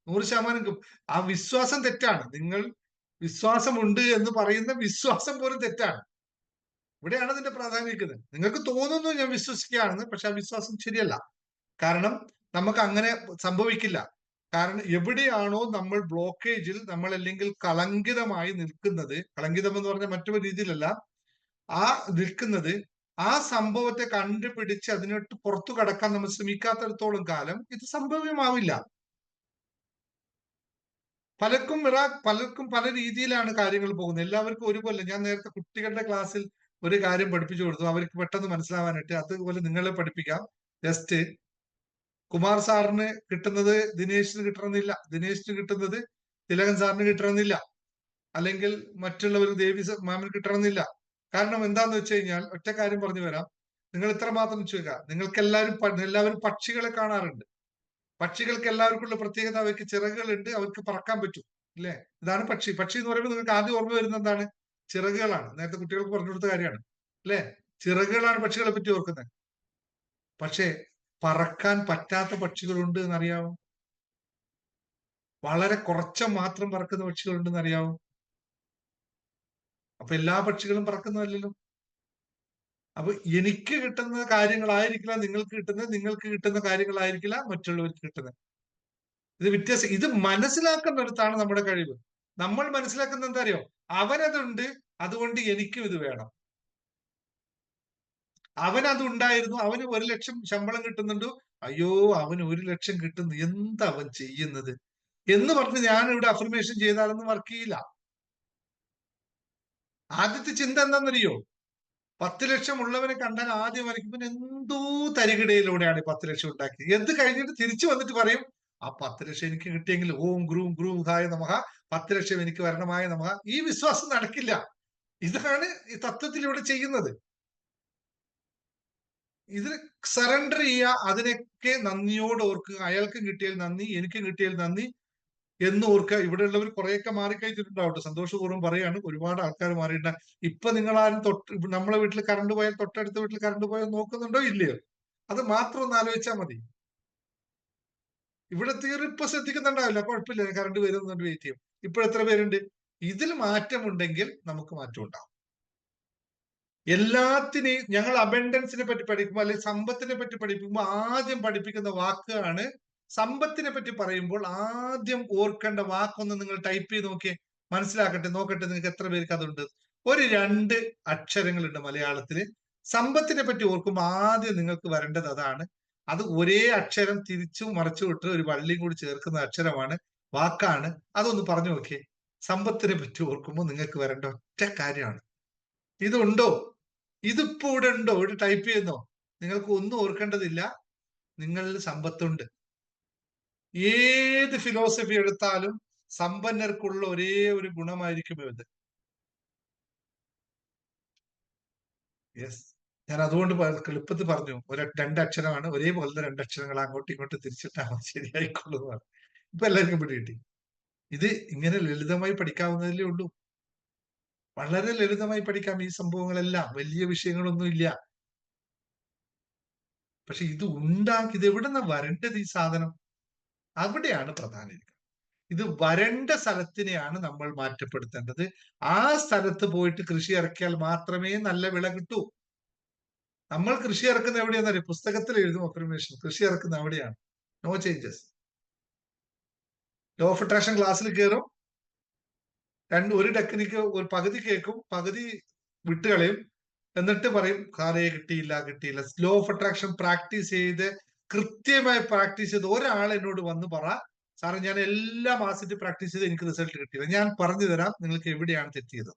100%. ആ വിശ്വാസം തെറ്റാണ്. നിങ്ങൾ വിശ്വാസമുണ്ട് എന്ന് പറയുന്ന വിശ്വാസം പോലും തെറ്റാണ്. ഇവിടെയാണ് അതിന്റെ പ്രാധാന്യം. നിങ്ങൾക്ക് തോന്നുന്നു ഞാൻ വിശ്വസിക്കുകയാണെന്ന്, പക്ഷെ ആ വിശ്വാസം ശരിയല്ല. കാരണം നമുക്ക് അങ്ങനെ സംഭവിക്കില്ല. കാരണം എവിടെയാണോ നമ്മൾ ബ്ലോക്കേജിൽ, നമ്മൾ അല്ലെങ്കിൽ കളങ്കിതമായി നിൽക്കുന്നത്, കളങ്കിതം എന്ന് പറഞ്ഞാൽ മറ്റൊരു രീതിയിലല്ല, ആ നിൽക്കുന്നത്, ആ സംഭവത്തെ കണ്ടുപിടിച്ച് അതിനോട്ട് പുറത്തു കടക്കാൻ നമ്മൾ ശ്രമിക്കാത്തിടത്തോളം കാലം ഇത് സംഭവ്യമാവില്ല. പലർക്കും പല രീതിയിലാണ് കാര്യങ്ങൾ പോകുന്നത്. എല്ലാവർക്കും ഒരുപോലെ. ഞാൻ നേരത്തെ കുട്ടികളുടെ ക്ലാസ്സിൽ ഒരു കാര്യം പഠിപ്പിച്ചു കൊടുത്തു, അവർക്ക് പെട്ടെന്ന് മനസ്സിലാവാനായിട്ട്. അതുപോലെ നിങ്ങളെ പഠിപ്പിക്കാം. ജസ്റ്റ് കുമാർ സാറിന് കിട്ടുന്നത് ദിനേശിന് കിട്ടണമെന്നില്ല, ദിനേശിന് കിട്ടുന്നത് തിലകൻ സാറിന് കിട്ടണമെന്നില്ല, അല്ലെങ്കിൽ മറ്റുള്ളവർ ദേവി മാമിന് കിട്ടണമെന്നില്ല. കാരണം എന്താന്ന് വെച്ച് കഴിഞ്ഞാൽ, ഒറ്റ കാര്യം പറഞ്ഞു വരാം. നിങ്ങൾ ഇത്ര മാത്രം ചോദിക്കുക, നിങ്ങൾക്ക് എല്ലാവരും പക്ഷികളെ കാണാറുണ്ട്. പക്ഷികൾക്ക് എല്ലാവർക്കും ഉള്ള പ്രത്യേകത, അവർക്ക് ചിറകുകളുണ്ട്, അവർക്ക് പറക്കാൻ പറ്റും, അല്ലെ? ഇതാണ് പക്ഷി. പക്ഷി എന്ന് പറയുമ്പോൾ നിങ്ങൾക്ക് ആദ്യം ഓർമ്മ വരുന്നത് എന്താണ്? ചിറകുകളാണ്. നേരത്തെ കുട്ടികൾക്ക് പറഞ്ഞു കൊടുത്ത കാര്യമാണ്, അല്ലെ? ചിറകുകളാണ് പക്ഷികളെ പറ്റി ഓർക്കുന്നത്. പക്ഷേ പറക്കാൻ പറ്റാത്ത പക്ഷികളുണ്ട് എന്നറിയാമോ? വളരെ കുറച്ച് മാത്രം പറക്കുന്ന പക്ഷികളുണ്ടെന്ന് അറിയാമോ? അപ്പൊ എല്ലാ പക്ഷികളും പറക്കുന്നതല്ലല്ലോ. അപ്പൊ എനിക്ക് കിട്ടുന്ന കാര്യങ്ങളായിരിക്കില്ല നിങ്ങൾക്ക് കിട്ടുന്നത്, നിങ്ങൾക്ക് കിട്ടുന്ന കാര്യങ്ങളായിരിക്കില്ല മറ്റുള്ളവർക്ക് കിട്ടുന്നത്. ഇത് വ്യത്യാസം. ഇത് മനസ്സിലാക്കുന്നിടത്താണ് നമ്മുടെ കഴിവ്. നമ്മൾ മനസ്സിലാക്കുന്ന എന്താ അറിയോ? അവനതുണ്ട്, അതുകൊണ്ട് എനിക്കും ഇത് വേണം. അവനത് ഉണ്ടായിരുന്നു, അവന് 1 ലക്ഷം ശമ്പളം കിട്ടുന്നുണ്ട്, അയ്യോ അവന് 1 ലക്ഷം കിട്ടുന്നു, എന്താ അവൻ ചെയ്യുന്നത് എന്ന് പറഞ്ഞ് ഞാൻ ഇവിടെ അഫർമേഷൻ ചെയ്താലൊന്നും വർക്ക് ചെയ്യില്ല. ആദ്യത്തെ ചിന്ത എന്താണെന്നറിയോ? 10 ലക്ഷം ഉള്ളവനെ കണ്ടാൽ ആദ്യം വരയ്ക്കുമ്പോൾ എന്തോ തരികിടയിലൂടെയാണ് 10 ലക്ഷം ഉണ്ടാക്കിയത്. എന്ത് കഴിഞ്ഞിട്ട് തിരിച്ചു വന്നിട്ട് പറയും, ആ 10 ലക്ഷം എനിക്ക് കിട്ടിയെങ്കിൽ ഓം ഗ്രൂം ഗ്രൂം ഹായ നമഃ, 10 ലക്ഷം എനിക്ക് വരണമായ നമഃ. ഈ വിശ്വാസം നടക്കില്ല. ഇതാണ് ഈ തത്വത്തിലൂടെ ചെയ്യുന്നത്. ഇതിൽ സറണ്ടർ ചെയ്യുക, അതിനൊക്കെ നന്ദിയോട് ഓർക്കുക. അയാൾക്കും കിട്ടിയാൽ നന്ദി, എനിക്കും കിട്ടിയാൽ നന്ദി എന്ന് ഓർക്കുക. ഇവിടെ ഉള്ളവർ കുറെയൊക്കെ മാറിക്കഴിഞ്ഞിട്ടുണ്ടാവട്ടെ, സന്തോഷപൂർവ്വം പറയാണ്. ഒരുപാട് ആൾക്കാർ മാറിയിട്ടുണ്ട്. ഇപ്പൊ നിങ്ങളാരും നമ്മളെ വീട്ടിൽ കറണ്ട് പോയാൽ തൊട്ടടുത്ത വീട്ടിൽ കറണ്ട് പോയാൽ നോക്കുന്നുണ്ടോ ഇല്ലയോ? അത് മാത്രം ഒന്ന് ആലോചിച്ചാൽ മതി. ഇവിടെ ഇപ്പൊ ശ്രദ്ധിക്കുന്നുണ്ടാവില്ല, കുഴപ്പമില്ല, കറണ്ട് വരുന്നുണ്ട്, വെയിറ്റ് ചെയ്യും. ഇപ്പോൾ എത്ര പേരുണ്ട്? ഇതിൽ മാറ്റമുണ്ടെങ്കിൽ നമുക്ക് മാറ്റം ഉണ്ടാവും. എല്ലാത്തിനെയും ഞങ്ങൾ അബൻഡൻസിനെ പറ്റി പഠിക്കുമ്പോൾ, അല്ലെങ്കിൽ സമ്പത്തിനെ പറ്റി പഠിക്കുമ്പോൾ ആദ്യം പഠിപ്പിക്കുന്ന വാക്കാണ്. സമ്പത്തിനെ പറ്റി പറയുമ്പോൾ ആദ്യം ഓർക്കേണ്ട വാക്കൊന്ന് നിങ്ങൾ ടൈപ്പ് ചെയ്ത് നോക്കിയേ, മനസ്സിലാക്കട്ടെ, നോക്കട്ടെ നിങ്ങൾക്ക് എത്ര പേർക്ക് അതുണ്ട്. ഒരു 2 അക്ഷരങ്ങളുണ്ട് മലയാളത്തില്. സമ്പത്തിനെ പറ്റി ഓർക്കുമ്പോൾ ആദ്യം നിങ്ങൾക്ക് വരേണ്ടത് അതാണ്. അത് ഒരേ അക്ഷരം തിരിച്ചു മറിച്ചു വിട്ട് ഒരു വള്ളിയും കൂടി ചേർക്കുന്ന അക്ഷരമാണ്, വാക്കാണ്. അതൊന്ന് പറഞ്ഞു നോക്കിയേ. സമ്പത്തിനെ പറ്റി ഓർക്കുമ്പോൾ നിങ്ങൾക്ക് വരേണ്ട ഒറ്റ കാര്യമാണ്. ഇതുണ്ടോ? ഇതിപ്പോ ഇവിടെ ഉണ്ടോ? ഇവിടെ ടൈപ്പ് ചെയ്യുന്നോ? നിങ്ങൾക്ക് ഒന്നും ഓർക്കേണ്ടതില്ല, നിങ്ങളിൽ സമ്പത്തുണ്ട്. ഏത് ഫിലോസഫി എടുത്താലും സമ്പന്നർക്കുള്ള ഒരേ ഒരു ഗുണമായിരിക്കും ഇത്. യെസ്, ഞാൻ അതുകൊണ്ട് എളുപ്പത്തിൽ പറഞ്ഞു. 2 അക്ഷരമാണ്, ഒരേപോലത്തെ 2 അക്ഷരങ്ങൾ അങ്ങോട്ടും ഇങ്ങോട്ടും തിരിച്ചിട്ടാണ് ശരിയായിക്കൊള്ളുന്നതാണ്. ഇപ്പൊ എല്ലാവർക്കും പിടി കിട്ടി. ഇത് ഇങ്ങനെ ലളിതമായി പഠിക്കാവുന്നതല്ലേ ഉള്ളൂ. വളരെ ലളിതമായി പഠിക്കാം ഈ സംഭവങ്ങളെല്ലാം, വലിയ വിഷയങ്ങളൊന്നും ഇല്ല. പക്ഷെ ഇത് എവിടെ നിന്നാ വരേണ്ടത് ഈ സാധനം? അവിടെയാണ് പ്രധാനം. ഇത് വരേണ്ട സ്ഥലത്തിനെയാണ് നമ്മൾ മാറ്റപ്പെടുത്തേണ്ടത്. ആ സ്ഥലത്ത് പോയിട്ട് കൃഷി ഇറക്കിയാൽ മാത്രമേ നല്ല വിള കിട്ടൂ. നമ്മൾ കൃഷി ഇറക്കുന്ന എവിടെയാണെന്നറിയാം? പുസ്തകത്തിൽ എഴുതും അഫർമേഷൻ. കൃഷി ഇറക്കുന്ന അവിടെയാണ്. No changes. Law of attraction ക്ലാസ്സിൽ കയറും, ഒരു ടെക്നിക്ക് ഒരു പകുതി കേൾക്കും, പകുതി വിട്ടുകളയും, എന്നിട്ട് പറയും കാറേ കിട്ടിയില്ല. ലോ ഓഫ് അട്രാക്ഷൻ പ്രാക്ടീസ് ചെയ്ത് കൃത്യമായി പ്രാക്ടീസ് ചെയ്ത് ഒരാൾ എന്നോട് വന്ന് പറ, സാറേ ഞാൻ എല്ലാ മാസത്തിൽ പ്രാക്ടീസ് ചെയ്ത് എനിക്ക് റിസൾട്ട് കിട്ടിയില്ല. ഞാൻ പറഞ്ഞു തരാം നിങ്ങൾക്ക് എവിടെയാണ് തെറ്റിയത്.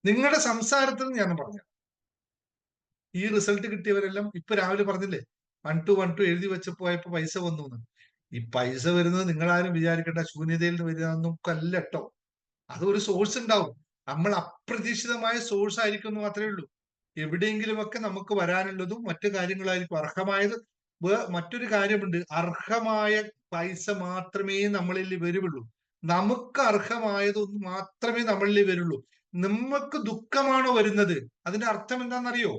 നിങ്ങളുടെ സംസാരത്തിൽ ഞാൻ പറഞ്ഞു. ഈ റിസൾട്ട് കിട്ടിയവരെല്ലാം ഇപ്പൊ രാവിലെ പറഞ്ഞില്ലേ 1 to 1 to എഴുതി വെച്ച് പോയപ്പോ പൈസ വന്നു. ഈ പൈസ വരുന്നത് നിങ്ങളാരും വിചാരിക്കേണ്ട ശൂന്യതയിൽ നിന്ന് വരുന്നതൊന്നും അല്ല കേട്ടോ. അതൊരു സോഴ്സ് ഉണ്ടാവും. നമ്മൾ അപ്രതീക്ഷിതമായ സോഴ്സ് ആയിരിക്കും എന്ന് മാത്രമേ ഉള്ളൂ. എവിടെയെങ്കിലുമൊക്കെ നമുക്ക് വരാനുള്ളതും മറ്റു കാര്യങ്ങളായിരിക്കും. അർഹമായത് മറ്റൊരു കാര്യമുണ്ട്, അർഹമായ പൈസ മാത്രമേ നമ്മളിൽ വരുള്ളൂ. നമുക്ക് അർഹമായതൊന്നും മാത്രമേ നമ്മളിൽ വരുള്ളൂ. നമുക്ക് ദുഃഖമാണോ വരുന്നത്? അതിന്റെ അർത്ഥം എന്താണെന്നറിയോ?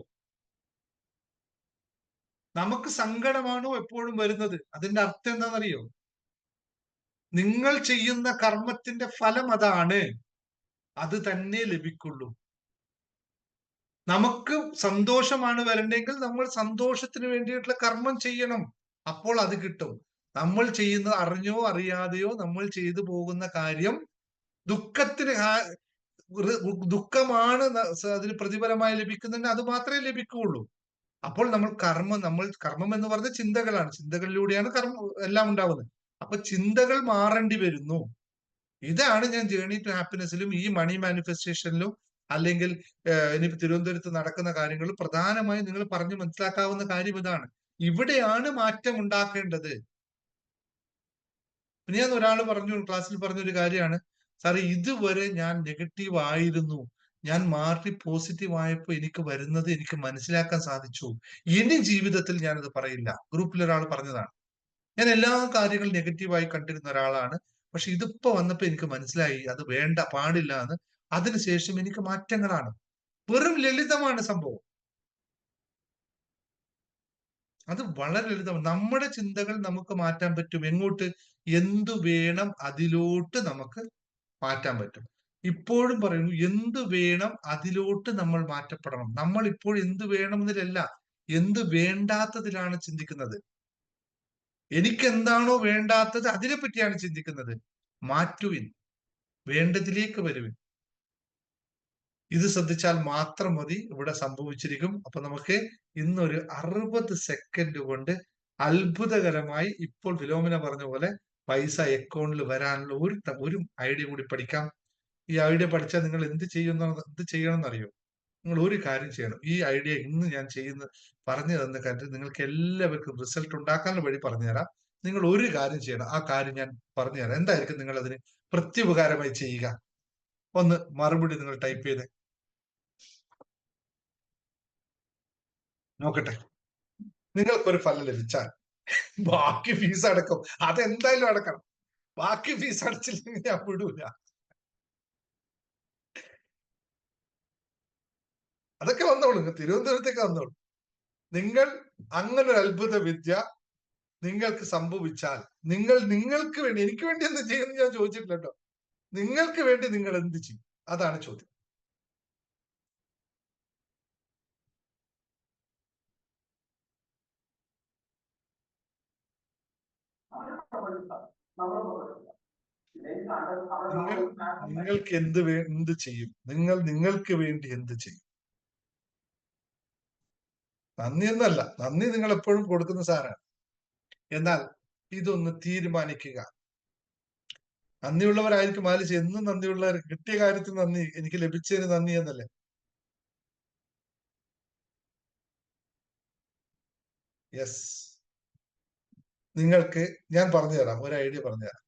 നമുക്ക് സങ്കടമാണോ എപ്പോഴും വരുന്നത്? അതിന്റെ അർത്ഥം എന്താണെന്നറിയോ? നിങ്ങൾ ചെയ്യുന്ന കർമ്മത്തിന്റെ ഫലം അതാണ്. അത് തന്നെ ലഭിക്കുള്ളൂ. നമുക്ക് സന്തോഷമാണ് വരണ്ടെങ്കിൽ നമ്മൾ സന്തോഷത്തിന് വേണ്ടിയിട്ടുള്ള കർമ്മം ചെയ്യണം. അപ്പോൾ അത് കിട്ടും. നമ്മൾ ചെയ്യുന്ന അറിഞ്ഞോ അറിയാതെയോ നമ്മൾ ചെയ്തു പോകുന്ന കാര്യം ദുഃഖമാണ് അതിന് പ്രതിഫലമായി ലഭിക്കുന്നുണ്ട്. അത് മാത്രമേ ലഭിക്കുകയുള്ളൂ. അപ്പോൾ നമ്മൾ കർമ്മം എന്ന് പറഞ്ഞ ചിന്തകളാണ്. ചിന്തകളിലൂടെയാണ് കർമ്മം എല്ലാം ഉണ്ടാവുന്നത്. അപ്പൊ ചിന്തകൾ മാറേണ്ടി വരുന്നു. ഇതാണ് ഞാൻ ജേർണി ടു ഹാപ്പിനെസ്സിലും ഈ മണി മാനിഫെസ്റ്റേഷനിലും അല്ലെങ്കിൽ ഇനി തിരുവനന്തപുരത്ത് നടക്കുന്ന കാര്യങ്ങളും പ്രധാനമായും നിങ്ങൾ പറഞ്ഞു മനസ്സിലാക്കാവുന്ന കാര്യം ഇതാണ്. ഇവിടെയാണ് മാറ്റം ഉണ്ടാക്കേണ്ടത്. പിന്നെ ഞാൻ ഒരാൾ ക്ലാസ്സിൽ പറഞ്ഞൊരു കാര്യമാണ്, സാർ ഇതുവരെ ഞാൻ നെഗറ്റീവ് ആയിരുന്നു, ഞാൻ മാറി പോസിറ്റീവ് ആയപ്പോ എനിക്ക് വരുന്നത് എനിക്ക് മനസ്സിലാക്കാൻ സാധിച്ചു. ഇനി ജീവിതത്തിൽ ഞാനത് പറയില്ല. ഗ്രൂപ്പിൽ ഒരാൾ പറഞ്ഞതാണ്. ഞാൻ എല്ലാ കാര്യങ്ങളും നെഗറ്റീവായി കണ്ടിരുന്ന ഒരാളാണ്. പക്ഷെ ഇതിപ്പോ വന്നപ്പോ എനിക്ക് മനസ്സിലായി അത് പാടില്ല എന്ന്. അതിനുശേഷം എനിക്ക് മാറ്റങ്ങളാണ്. വെറും ലളിതമാണ് സംഭവം. അത് വളരെ ലളിതമാണ്. നമ്മുടെ ചിന്തകൾ നമുക്ക് മാറ്റാൻ പറ്റും. എങ്ങോട്ട്? എന്തു വേണം അതിലോട്ട് നമുക്ക് മാറ്റാൻ പറ്റും. ഇപ്പോഴും പറയുന്നു, എന്ത് വേണം അതിലോട്ട് നമ്മൾ മാറ്റപ്പെടണം. നമ്മൾ ഇപ്പോൾ എന്ത് വേണം എന്നതിലല്ല, എന്ത് വേണ്ടാത്തതിലാണ് ചിന്തിക്കുന്നത്. എനിക്ക് എന്താണോ വേണ്ടാത്തത് അതിനെ പറ്റിയാണ് ചിന്തിക്കുന്നത്. മാറ്റുവിൻ, വേണ്ടതിലേക്ക് വരുവിൻ. ഇത് ശ്രദ്ധിച്ചാൽ മാത്രം മതി. ഇവിടെ സംഭവിച്ചിരിക്കും. അപ്പൊ നമുക്ക് ഇന്നൊരു 60 സെക്കൻഡ് കൊണ്ട് അത്ഭുതകരമായി ഇപ്പോൾ ഫിലോമിന പറഞ്ഞ പോലെ പൈസ അക്കൗണ്ടിൽ വരാനുള്ള ഒരു ഐഡിയ കൂടി പഠിക്കാം. ഈ ഐഡിയ പഠിച്ചാൽ നിങ്ങൾ എന്ത് ചെയ്യണം എന്നറിയോ? നിങ്ങൾ ഒരു കാര്യം ചെയ്യണം. ഈ ഐഡിയ ഇന്ന് ഞാൻ പറഞ്ഞു തന്ന കാര്യം നിങ്ങൾക്ക് എല്ലാവർക്കും റിസൾട്ട് ഉണ്ടാക്കാനുള്ള വഴി പറഞ്ഞുതരാം. നിങ്ങൾ ഒരു കാര്യം ചെയ്യണം. ആ കാര്യം ഞാൻ പറഞ്ഞുതരാം. എന്തായിരിക്കും നിങ്ങൾ അതിന് പ്രത്യുപകാരമായി ചെയ്യുക? ഒന്ന് മറുപടി നിങ്ങൾ ടൈപ്പ് ചെയ്ത് നോക്കട്ടെ. നിങ്ങൾക്കൊരു ഫലം ലഭിച്ചാൽ ബാക്കി ഫീസ് അടക്കും. അതെന്തായാലും അടക്കണം. ബാക്കി ഫീസ് അടച്ചില്ലെങ്കിൽ ഞാൻ വിടൂല. അതൊക്കെ വന്നോളൂ. തിരുവനന്തപുരത്തേക്ക് വന്നോളൂ. നിങ്ങൾ അങ്ങനെ ഒരു അത്ഭുത വിദ്യ നിങ്ങൾക്ക് സംഭവിച്ചാൽ നിങ്ങൾക്ക് വേണ്ടി, എനിക്ക് വേണ്ടി എന്ത് ചെയ്യുമെന്ന് ഞാൻ ചോദിച്ചിട്ടില്ല കേട്ടോ. നിങ്ങൾക്ക് വേണ്ടി നിങ്ങൾ എന്ത് ചെയ്യും? അതാണ് ചോദ്യം. നിങ്ങൾക്ക് എന്ത് ചെയ്യും? നിങ്ങൾക്ക് വേണ്ടി എന്ത് ചെയ്യും? നന്ദി എന്നല്ല, നന്ദി നിങ്ങൾ എപ്പോഴും കൊടുക്കുന്ന സാധനമാണ്. എന്നാൽ ഇതൊന്ന് തീരുമാനിക്കുക. നന്ദിയുള്ളവരായിരിക്കും ആലിച്ച്. എന്നും നന്ദിയുള്ളവർ. കിട്ടിയ കാര്യത്തിൽ നന്ദി, എനിക്ക് ലഭിച്ചതിന് നന്ദി എന്നല്ലേ. യെസ്, നിങ്ങൾക്ക് ഞാൻ പറഞ്ഞുതരാം. ഒരു ഐഡിയ പറഞ്ഞുതരാം.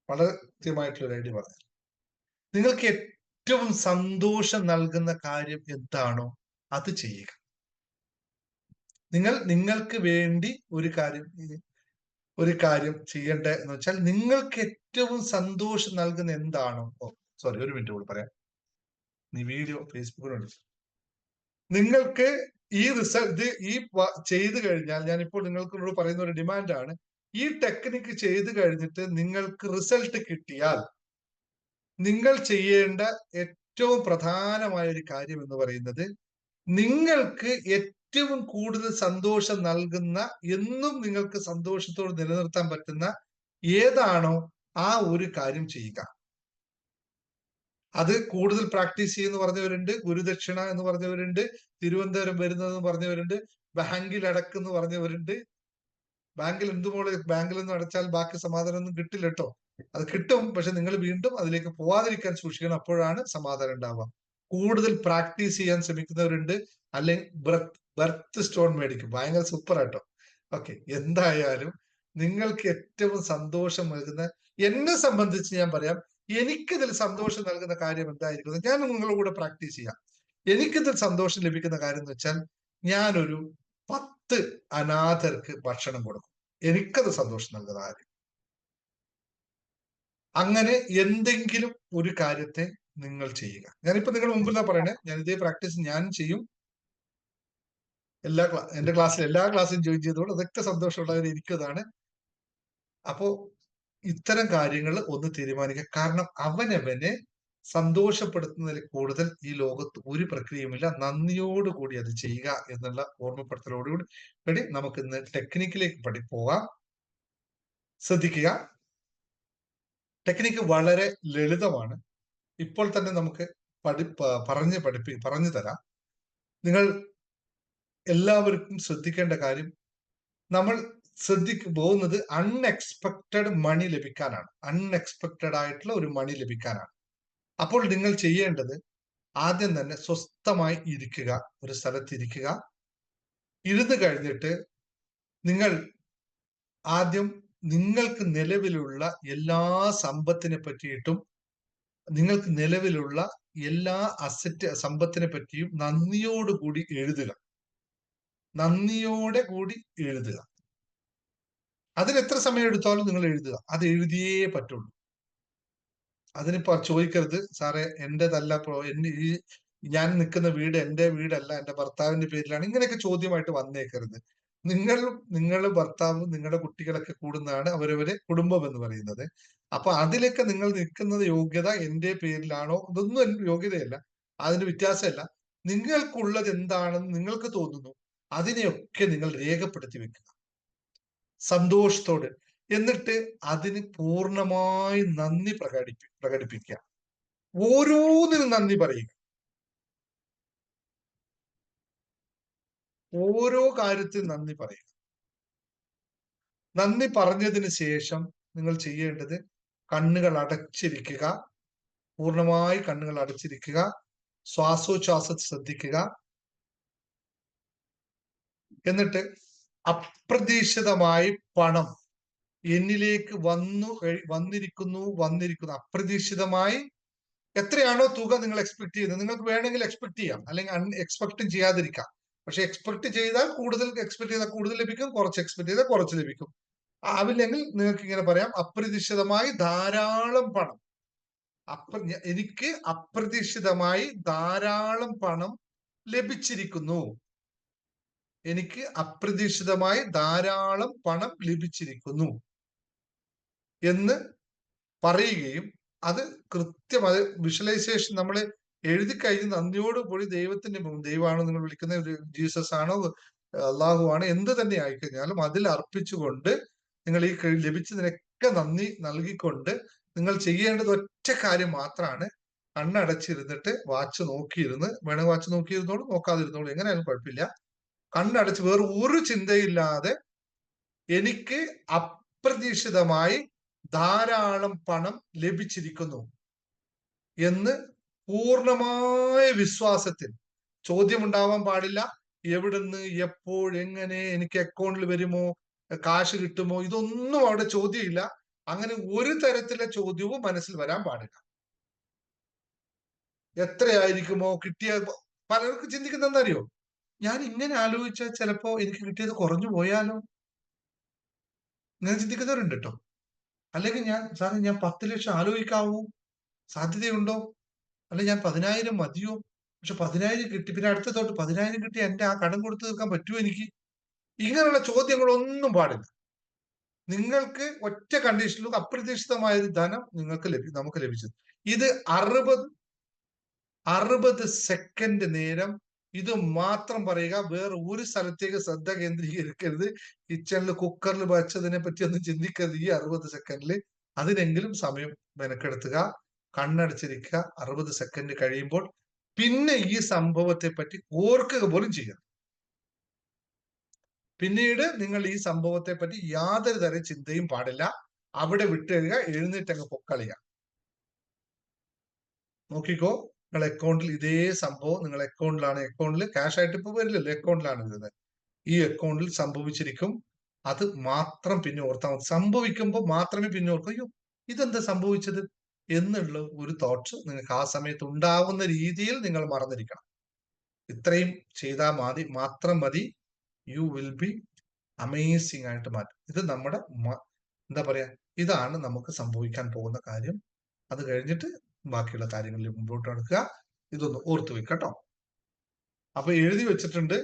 വളരെ കൃത്യമായിട്ടുള്ള ഒരു ഐഡിയ പറഞ്ഞുതരാം. നിങ്ങൾക്ക് ഏറ്റവും സന്തോഷം നൽകുന്ന കാര്യം എന്താണോ അത് ചെയ്യുക. നിങ്ങൾക്ക് വേണ്ടി ഒരു കാര്യം ചെയ്യേണ്ട എന്ന് വെച്ചാൽ നിങ്ങൾക്ക് ഏറ്റവും സന്തോഷം നൽകുന്ന എന്താണോ, സോറി ഒരു മിനിറ്റ് കൂടി പറയാം. നീ വീഡിയോ ഫേസ്ബുക്കിലുണ്ട്. നിങ്ങൾക്ക് ഈ റിസൾട്ട് ചെയ്തു കഴിഞ്ഞാൽ, ഞാനിപ്പോൾ നിങ്ങൾക്കോട് പറയുന്ന ഒരു ഡിമാൻഡാണ്, ഈ ടെക്നിക്ക് ചെയ്ത് കഴിഞ്ഞിട്ട് നിങ്ങൾക്ക് റിസൾട്ട് കിട്ടിയാൽ നിങ്ങൾ ചെയ്യേണ്ട ഏറ്റവും പ്രധാനമായ ഒരു കാര്യം എന്ന് പറയുന്നത്, നിങ്ങൾക്ക് ഏറ്റവും കൂടുതൽ സന്തോഷം നൽകുന്ന, എന്നും നിങ്ങൾക്ക് സന്തോഷത്തോടെ നിലനിർത്താൻ പറ്റുന്ന ഏതാണോ ആ ഒരു കാര്യം ചെയ്യുക. അത് കൂടുതൽ പ്രാക്ടീസ് ചെയ്യുന്ന പറഞ്ഞവരുണ്ട്, ഗുരുദക്ഷിണ എന്ന് പറഞ്ഞവരുണ്ട്, തിരുവനന്തപുരം വരുന്നതെന്ന് പറഞ്ഞവരുണ്ട്, ബാങ്കിൽ അടക്കെന്ന് പറഞ്ഞവരുണ്ട്. ബാങ്കിൽ എന്തുപോലെ ബാങ്കിൽ നിന്ന് അടച്ചാൽ ബാക്കി സമാധാനം ഒന്നും കിട്ടില്ല കേട്ടോ. അത് കിട്ടും, പക്ഷെ നിങ്ങൾ വീണ്ടും അതിലേക്ക് പോവാതിരിക്കാൻ സൂക്ഷിക്കണം. അപ്പോഴാണ് സമാധാനം ഉണ്ടാവുക. കൂടുതൽ പ്രാക്ടീസ് ചെയ്യാൻ ശ്രമിക്കുന്നവരുണ്ട്, അല്ലെങ്കിൽ ബർത്ത് സ്റ്റോൺ മേടിക്കും. ഭയങ്കര സൂപ്പർ ആട്ടോ. ഓക്കെ, എന്തായാലും നിങ്ങൾക്ക് ഏറ്റവും സന്തോഷം നൽകുന്ന, എന്നെ സംബന്ധിച്ച് ഞാൻ പറയാം, എനിക്കിതിൽ സന്തോഷം നൽകുന്ന കാര്യം എന്തായിരിക്കും, ഞാൻ നിങ്ങളുടെ കൂടെ പ്രാക്ടീസ് ചെയ്യാം. എനിക്കിതിൽ സന്തോഷം ലഭിക്കുന്ന കാര്യം എന്ന് വെച്ചാൽ, ഞാനൊരു 10 അനാഥർക്ക് ഭക്ഷണം കൊടുക്കും. എനിക്കത് സന്തോഷം നൽകുന്ന കാര്യം. അങ്ങനെ എന്തെങ്കിലും ഒരു കാര്യത്തെ നിങ്ങൾ ചെയ്യുക. ഞാനിപ്പോ നിങ്ങൾ മുമ്പിൽ എന്താ പറയണേ, ഞാൻ ഇതേ പ്രാക്ടീസ് ഞാൻ ചെയ്യും. എന്റെ ക്ലാസ്സിൽ എല്ലാ ക്ലാസ്സും ജോയിൻ ചെയ്തോളൂ. അതൊക്കെ സന്തോഷമുള്ളവർ എനിക്കതാണ്. അപ്പോ ഇത്തരം കാര്യങ്ങൾ ഒന്ന് തീരുമാനിക്കുക. കാരണം അവനവനെ സന്തോഷപ്പെടുത്തുന്നതിൽ കൂടുതൽ ഈ ലോകത്ത് ഒരു പ്രക്രിയയുമില്ല. നന്ദിയോടുകൂടി അത് ചെയ്യുക എന്നുള്ള ഓർമ്മപ്പെടുത്തലോടുകൂടി നമുക്ക് ഇന്ന് ടെക്നിക്കിലേക്ക് പോകാം. ശ്രദ്ധിക്കുക, ടെക്നിക്ക് വളരെ ലളിതമാണ്. ഇപ്പോൾ തന്നെ നമുക്ക് പറഞ്ഞു തരാം. നിങ്ങൾ എല്ലാവർക്കും ശ്രദ്ധിക്കേണ്ട കാര്യം, നമ്മൾ പോകുന്നത് അൺഎക്സ്പെക്റ്റഡ് മണി ലഭിക്കാനാണ്. അൺഎക്സ്പെക്റ്റഡ് ആയിട്ടുള്ള ഒരു മണി ലഭിക്കാനാണ്. അപ്പോൾ നിങ്ങൾ ചെയ്യേണ്ടത്, ആദ്യം തന്നെ സ്വസ്ഥമായി ഇരിക്കുക. ഒരു സ്ഥലത്ത് ഇരിക്കുക. ഇരുന്ന് കഴിഞ്ഞിട്ട് നിങ്ങൾ ആദ്യം നിങ്ങൾക്ക് നിലവിലുള്ള എല്ലാ സമ്പത്തിനെ പറ്റിയിട്ടും, നിങ്ങൾക്ക് നിലവിലുള്ള എല്ലാ സമ്പത്തിനെ പറ്റിയും നന്ദിയോടുകൂടി എഴുതുക. നന്ദിയോടെ കൂടി എഴുതുക. അതിന് എത്ര സമയം എടുത്താലും നിങ്ങൾ എഴുതുക. അത് എഴുതിയേ പറ്റുള്ളൂ. അതിനിപ്പോ ചോദിക്കരുത്, സാറേ എന്റേതല്ല, ഞാൻ നിൽക്കുന്ന വീട് എന്റെ വീടല്ല, എന്റെ ഭർത്താവിന്റെ പേരിലാണ്, ഇങ്ങനെയൊക്കെ ചോദ്യമായിട്ട് വന്നേക്കരുത്. നിങ്ങൾ ഭർത്താവും നിങ്ങളുടെ കുട്ടികളൊക്കെ കൂടുന്നതാണ് അവരവരെ കുടുംബം എന്ന് പറയുന്നത്. അപ്പൊ അതിലൊക്കെ നിങ്ങൾ നിൽക്കുന്നത് യോഗ്യത എന്റെ പേരിലാണോ, ഇതൊന്നും യോഗ്യതയല്ല, അതിന് വ്യത്യാസമല്ല. നിങ്ങൾക്കുള്ളത് എന്താണെന്ന് നിങ്ങൾക്ക് തോന്നുന്നു, അതിനെയൊക്കെ നിങ്ങൾ രേഖപ്പെടുത്തി വെക്കുക സന്തോഷത്തോടെ. എന്നിട്ട് അതിന് പൂർണ്ണമായി നന്ദി പ്രകടിപ്പിക്കുക. ഓരോന്നിനും നന്ദി പറയുക. ഓരോ കാര്യത്തിൽ നന്ദി പറയുക. നന്ദി പറഞ്ഞതിന് ശേഷം നിങ്ങൾ ചെയ്യേണ്ടത്, കണ്ണുകൾ അടച്ചിരിക്കുക. പൂർണ്ണമായി കണ്ണുകൾ അടച്ചിരിക്കുക. ശ്വാസോച്ഛ്വാസത്തെ ശ്രദ്ധിക്കുക. എന്നിട്ട് അപ്രതീക്ഷിതമായി പണം എന്നിലേക്ക് വന്നിരിക്കുന്നു. അപ്രതീക്ഷിതമായി എത്രയാണോ തുക നിങ്ങൾ എക്സ്പെക്ട് ചെയ്യുന്നത്, നിങ്ങൾക്ക് വേണമെങ്കിൽ എക്സ്പെക്ട് ചെയ്യാം, അല്ലെങ്കിൽ അൺഎക്സ്പെക്ട് ചെയ്യാതിരിക്കാം. പക്ഷെ എക്സ്പെക്ട് ചെയ്താൽ കൂടുതൽ ലഭിക്കും, കുറച്ച് എക്സ്പെക്ട് ചെയ്താൽ കുറച്ച് ലഭിക്കും. ആവില്ലെങ്കിൽ നിങ്ങൾക്ക് ഇങ്ങനെ പറയാം, അപ്രതീക്ഷിതമായി ധാരാളം പണം. എനിക്ക് അപ്രതീക്ഷിതമായി ധാരാളം പണം ലഭിച്ചിരിക്കുന്നു. എനിക്ക് അപ്രതീക്ഷിതമായി ധാരാളം പണം ലഭിച്ചിരിക്കുന്നു എന്ന് പറയുകയും, അത് കൃത്യമായി വിഷ്വലൈസേഷൻ നമ്മൾ എഴുതി കഴിഞ്ഞ് നന്ദിയോടുകൂടി ദൈവമാണ് നിങ്ങൾ വിളിക്കുന്ന, ഒരു ജീസസ് ആണോ അള്ളാഹു ആണ്, എന്ത് തന്നെ ആയിക്കഴിഞ്ഞാലും അതിൽ അർപ്പിച്ചുകൊണ്ട് നിങ്ങൾ ഈ ലഭിച്ചതിനൊക്കെ നന്ദി നൽകിക്കൊണ്ട് നിങ്ങൾ ചെയ്യേണ്ടത് ഒറ്റ കാര്യം മാത്രമാണ്. കണ്ണടച്ചിരുന്നിട്ട് വാച്ച് നോക്കിയിരുന്ന്, വേണമെങ്കിൽ വാച്ച് നോക്കിയിരുന്നോളൂ, നോക്കാതിരുന്നോളൂ, എങ്ങനെയാലും കുഴപ്പമില്ല. കണ്ണടച്ച് വേറെ ഒരു ചിന്തയില്ലാതെ എനിക്ക് അപ്രതീക്ഷിതമായി ധാരാളം പണം ലഭിച്ചിരിക്കുന്നു എന്ന് പൂർണ്ണമായ വിശ്വാസത്തിൽ, ചോദ്യമുണ്ടാവാൻ പാടില്ല. എവിടുന്ന്, എപ്പോൾ, എങ്ങനെ, എനിക്ക് അക്കൗണ്ടിൽ വരുമോ, കാശ് കിട്ടുമോ, ഇതൊന്നും അവിടെ ചോദ്യമില്ല. അങ്ങനെ ഒരു തരത്തിലെ ചോദ്യവും മനസ്സിൽ വരാൻ പാടില്ല. എത്രയായിരിക്കുമോ കിട്ടിയ, പലർക്കും ചിന്തിക്കുന്ന എന്താ അറിയോ, ഞാൻ ഇങ്ങനെ ആലോചിച്ചാൽ ചിലപ്പോ എനിക്ക് കിട്ടിയത് കുറഞ്ഞു പോയാലോ, ഇങ്ങനെ ചിന്തിക്കുന്നവരുണ്ട് കേട്ടോ. അല്ലെങ്കിൽ ഞാൻ 10 ലക്ഷം ആലോചിക്കാവൂ, സാധ്യതയുണ്ടോ, അല്ലെങ്കിൽ ഞാൻ 10,000 മതിയോ, പക്ഷെ 10,000 കിട്ടി, പിന്നെ അടുത്ത തൊട്ട് 10,000 കിട്ടി, എന്റെ ആ കടം കൊടുത്തു തീർക്കാൻ പറ്റുമോ എനിക്ക്? ഇങ്ങനെയുള്ള ചോദ്യങ്ങളൊന്നും പാടില്ല. നിങ്ങൾക്ക് ഒറ്റ കണ്ടീഷനിലും അപ്രതീക്ഷിതമായ ഒരു ധനം നിങ്ങൾക്ക് നമുക്ക് ലഭിച്ചത്. ഇത് 60 സെക്കൻഡ് നേരം ഇത് മാത്രം പറയുക. വേറെ ഒരു സ്ഥലത്തേക്ക് ശ്രദ്ധ കേന്ദ്രീകരിക്കരുത്. കിച്ചണിൽ കുക്കറിൽ വെച്ചതിനെ പറ്റി ഒന്നും ചിന്തിക്കരുത്. ഈ 60 സെക്കൻഡിൽ അതിനെങ്കിലും സമയം മെനക്കെടുത്തുക, കണ്ണടച്ചിരിക്കുക. 60 സെക്കൻഡ് കഴിയുമ്പോൾ പിന്നെ ഈ സംഭവത്തെ പറ്റി ഓർക്കുക പോലും ചെയ്യരുത്. പിന്നീട് നിങ്ങൾ ഈ സംഭവത്തെ പറ്റി യാതൊരു തരം ചിന്തയും പാടില്ല. അവിടെ വിട്ടുകഴിയുക, എഴുന്നേറ്റങ്ങ് പൊക്കളിയ. നോക്കിക്കോ, നിങ്ങൾ അക്കൗണ്ടിൽ ഇതേ സംഭവം നിങ്ങൾ അക്കൗണ്ടിലാണ്. അക്കൗണ്ടിൽ ക്യാഷ് ആയിട്ട് ഇപ്പൊ വരില്ലല്ലോ, അക്കൗണ്ടിലാണ് വരുന്നത്. ഈ അക്കൗണ്ടിൽ സംഭവിച്ചിരിക്കും. അത് മാത്രം പിന്നെ ഓർത്താൽ മതി. സംഭവിക്കുമ്പോൾ മാത്രമേ പിന്നെ ഓർക്കൂ, അയ്യോ ഇതെന്താ സംഭവിച്ചത് എന്നുള്ള ഒരു തോട്ട്സ് നിങ്ങൾക്ക് ആ സമയത്ത് ഉണ്ടാവുന്ന രീതിയിൽ നിങ്ങൾ മറന്നിരിക്കണം. ഇത്രയും ചെയ്താൽ മാത്രം മതി. യു വിൽ ബി അമേസിംഗ് ആയിട്ട് മാറ്റും. ഇത് നമ്മുടെ എന്താ പറയാ, ഇതാണ് നമുക്ക് സംഭവിക്കാൻ പോകുന്ന കാര്യം. അത് കഴിഞ്ഞിട്ട് ബാക്കിയുള്ള കാര്യങ്ങളിൽ മുമ്പോട്ട് നടക്കുക. ഇതൊന്ന് ഓർത്തു വെക്കട്ടോ. അപ്പൊ എഴുതി വെച്ചിട്ടുണ്ട്.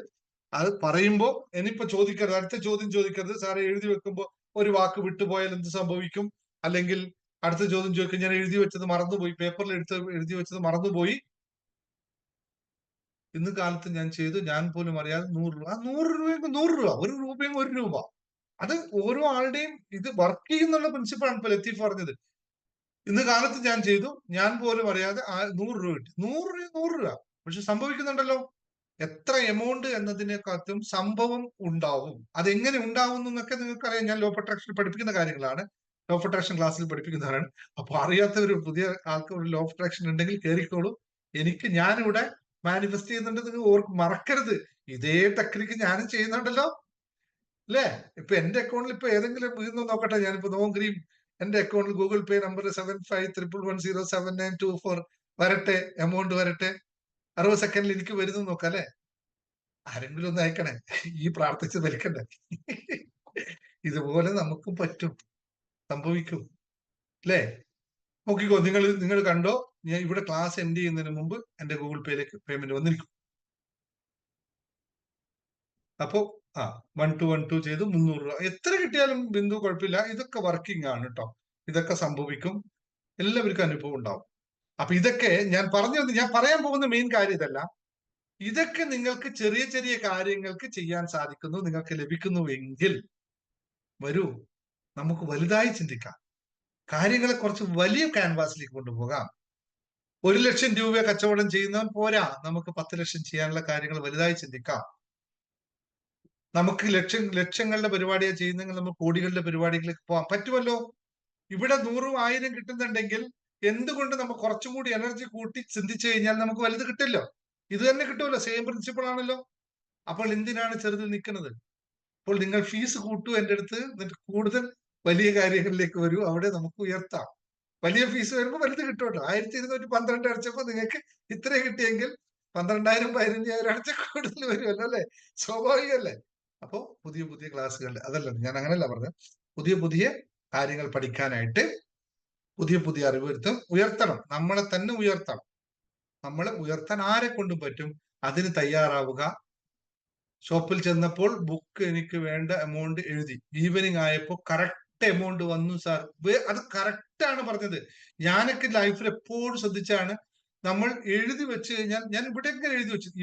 അത് പറയുമ്പോ ഇനിയിപ്പോ ചോദിക്കരുത്, അടുത്ത ചോദ്യം ചോദിക്കരുത്. സാറെ എഴുതി വെക്കുമ്പോ ഒരു വാക്ക് വിട്ടുപോയാൽ എന്ത് സംഭവിക്കും, അല്ലെങ്കിൽ അടുത്ത ചോദ്യം ചോദിക്കും ഞാൻ എഴുതി വെച്ചത് മറന്നുപോയി, പേപ്പറിൽ എഴുതി വെച്ചത് മറന്നുപോയി, ഇന്ന് കാലത്ത് ഞാൻ ചെയ്തു, ഞാൻ പോലും അറിയാതെ 100 രൂപ, 100 രൂപയ്ക്ക് 100 രൂപ, 1 രൂപയും 1 രൂപ. അത് ഓരോ ആളുടെയും ഇത് വർക്ക് ചെയ്യുന്നുള്ള പ്രിൻസിപ്പാണ് ഇപ്പൊ ലത്തീഫ് പറഞ്ഞത്. ഇന്ന് കാലത്ത് ഞാൻ ചെയ്തു, ഞാൻ പോലും അറിയാതെ 100 രൂപ കിട്ടി. 100 രൂപ 100 രൂപ. പക്ഷെ സംഭവിക്കുന്നുണ്ടല്ലോ. എത്ര എമൗണ്ട് എന്നതിനെക്കാട്ടും സംഭവം ഉണ്ടാവും. അതെങ്ങനെ ഉണ്ടാവും എന്നൊക്കെ നിങ്ങൾക്കറിയാം. ഞാൻ ലോ ഓഫ് അട്രാക്ഷൻ പഠിപ്പിക്കുന്ന കാര്യങ്ങളാണ്. ലോ ഓഫ് അട്രാക്ഷൻ ക്ലാസ്സിൽ പഠിപ്പിക്കുന്നതാണ്. അപ്പൊ അറിയാത്ത ഒരു പുതിയ ആൾക്ക് ഒരു ലോ ഓഫ് അട്രാക്ഷൻ ഉണ്ടെങ്കിൽ കയറിക്കോളൂ. ഞാനിവിടെ മാനിഫെസ്റ്റ് ചെയ്യുന്നുണ്ട്, നിങ്ങൾ മറക്കരുത്. ഇതേ ടെക്നിക്ക് ഞാനും ചെയ്യുന്നുണ്ടല്ലോ അല്ലേ. ഇപ്പൊ എന്റെ അക്കൗണ്ടിൽ ഇപ്പൊ ഏതെങ്കിലും വീഴുന്നോ നോക്കട്ടെ. ഞാനിപ്പോ നോക്കുകയും എന്റെ അക്കൗണ്ടിൽ ഗൂഗിൾ പേ നമ്പർ 7511079224 വരട്ടെ, എമൗണ്ട് വരട്ടെ. 60 സെക്കൻഡിൽ എനിക്ക് വരുന്നു നോക്കാം അല്ലെ. ആരെങ്കിലും ഒന്ന് അയക്കണേ, ഈ പ്രാർത്ഥിച്ച് വലിക്കണ്ടേ. ഇതുപോലെ നമുക്കും പറ്റും, സംഭവിക്കും അല്ലേ. നോക്കിക്കോ, നിങ്ങൾ കണ്ടോ, ഞാൻ ഇവിടെ ക്ലാസ് എൻഡ് ചെയ്യുന്നതിന് മുമ്പ് എന്റെ ഗൂഗിൾ പേയിലേക്ക് പേയ്മെന്റ് വന്നിരിക്കും. അപ്പോ 1212 ചെയ്തു 300 രൂപ. എത്ര കിട്ടിയാലും ബിന്ദു കുഴപ്പമില്ല. ഇതൊക്കെ വർക്കിംഗ് ആണ് കേട്ടോ. ഇതൊക്കെ സംഭവിക്കും. എല്ലാവർക്കും അനുഭവം ഉണ്ടാവും. അപ്പൊ ഇതൊക്കെ ഞാൻ പറയാൻ പോകുന്ന മെയിൻ കാര്യം ഇതല്ല. ഇതൊക്കെ നിങ്ങൾക്ക് ചെറിയ ചെറിയ കാര്യങ്ങൾക്ക് ചെയ്യാൻ സാധിക്കുന്നു, നിങ്ങൾക്ക് ലഭിക്കുന്നുവെങ്കിൽ വരൂ, നമുക്ക് വലുതായി ചിന്തിക്കാം. കാര്യങ്ങളെ കുറച്ച് വലിയ ക്യാൻവാസിലേക്ക് കൊണ്ടുപോകാം. 1 ലക്ഷം രൂപ കച്ചവടം ചെയ്യുന്നവൻ പോരാ, നമുക്ക് 10 ലക്ഷം ചെയ്യാനുള്ള കാര്യങ്ങൾ വലുതായി ചിന്തിക്കാം. നമുക്ക് ലക്ഷങ്ങളുടെ പരിപാടിയാണ് ചെയ്യുന്നെങ്കിൽ നമുക്ക് കോടികളുടെ പരിപാടികളിലേക്ക് പോകാൻ പറ്റുമല്ലോ. ഇവിടെ 100 1000 കിട്ടുന്നുണ്ടെങ്കിൽ എന്തുകൊണ്ട് നമുക്ക് കുറച്ചും കൂടി എനർജി കൂട്ടി ചിന്തിച്ചു കഴിഞ്ഞാൽ നമുക്ക് വലുത് കിട്ടില്ലോ. ഇത് തന്നെ കിട്ടുമല്ലോ, സെയിം പ്രിൻസിപ്പിൾ ആണല്ലോ. അപ്പോൾ എന്തിനാണ് ചെറുതിൽ നിൽക്കുന്നത്? അപ്പോൾ നിങ്ങൾ ഫീസ് കൂട്ടൂ എന്റെ അടുത്ത്, എന്നിട്ട് കൂടുതൽ വലിയ കാര്യങ്ങളിലേക്ക് വരൂ, അവിടെ നമുക്ക് ഉയർത്താം. വലിയ ഫീസ് വരുമ്പോൾ വലുത് കിട്ടുമല്ലോ. 1212 അടച്ചപ്പോൾ നിങ്ങൾക്ക് ഇത്ര കിട്ടിയെങ്കിൽ 12000 15000 അടച്ച കൂടുതൽ വരുമല്ലോ അല്ലെ, സ്വാഭാവികമല്ലേ. അപ്പോ പുതിയ പുതിയ ക്ലാസ്സുകൾ, അതല്ല ഞാൻ അങ്ങനെയല്ല പറഞ്ഞത്, പുതിയ പുതിയ കാര്യങ്ങൾ പഠിക്കാനായിട്ട് പുതിയ പുതിയ അറിവ് ഉയർത്തണം, നമ്മളെ തന്നെ ഉയർത്തണം. നമ്മളെ ഉയർത്താൻ ആരെ കൊണ്ടും പറ്റും, അതിന് തയ്യാറാവുക. ഷോപ്പിൽ ചെന്നപ്പോൾ ബുക്ക് എനിക്ക് വേണ്ട എമൗണ്ട് എഴുതി, ഈവനിങ് ആയപ്പോൾ കറക്റ്റ് എമൗണ്ട് വന്നു സാർ. അത് കറക്റ്റ് ആണ് പറഞ്ഞത്. ഞാനൊക്കെ ലൈഫിൽ എപ്പോഴും ശ്രദ്ധിച്ചാണ്, നമ്മൾ എഴുതി വെച്ച് കഴിഞ്ഞാൽ, ഞാൻ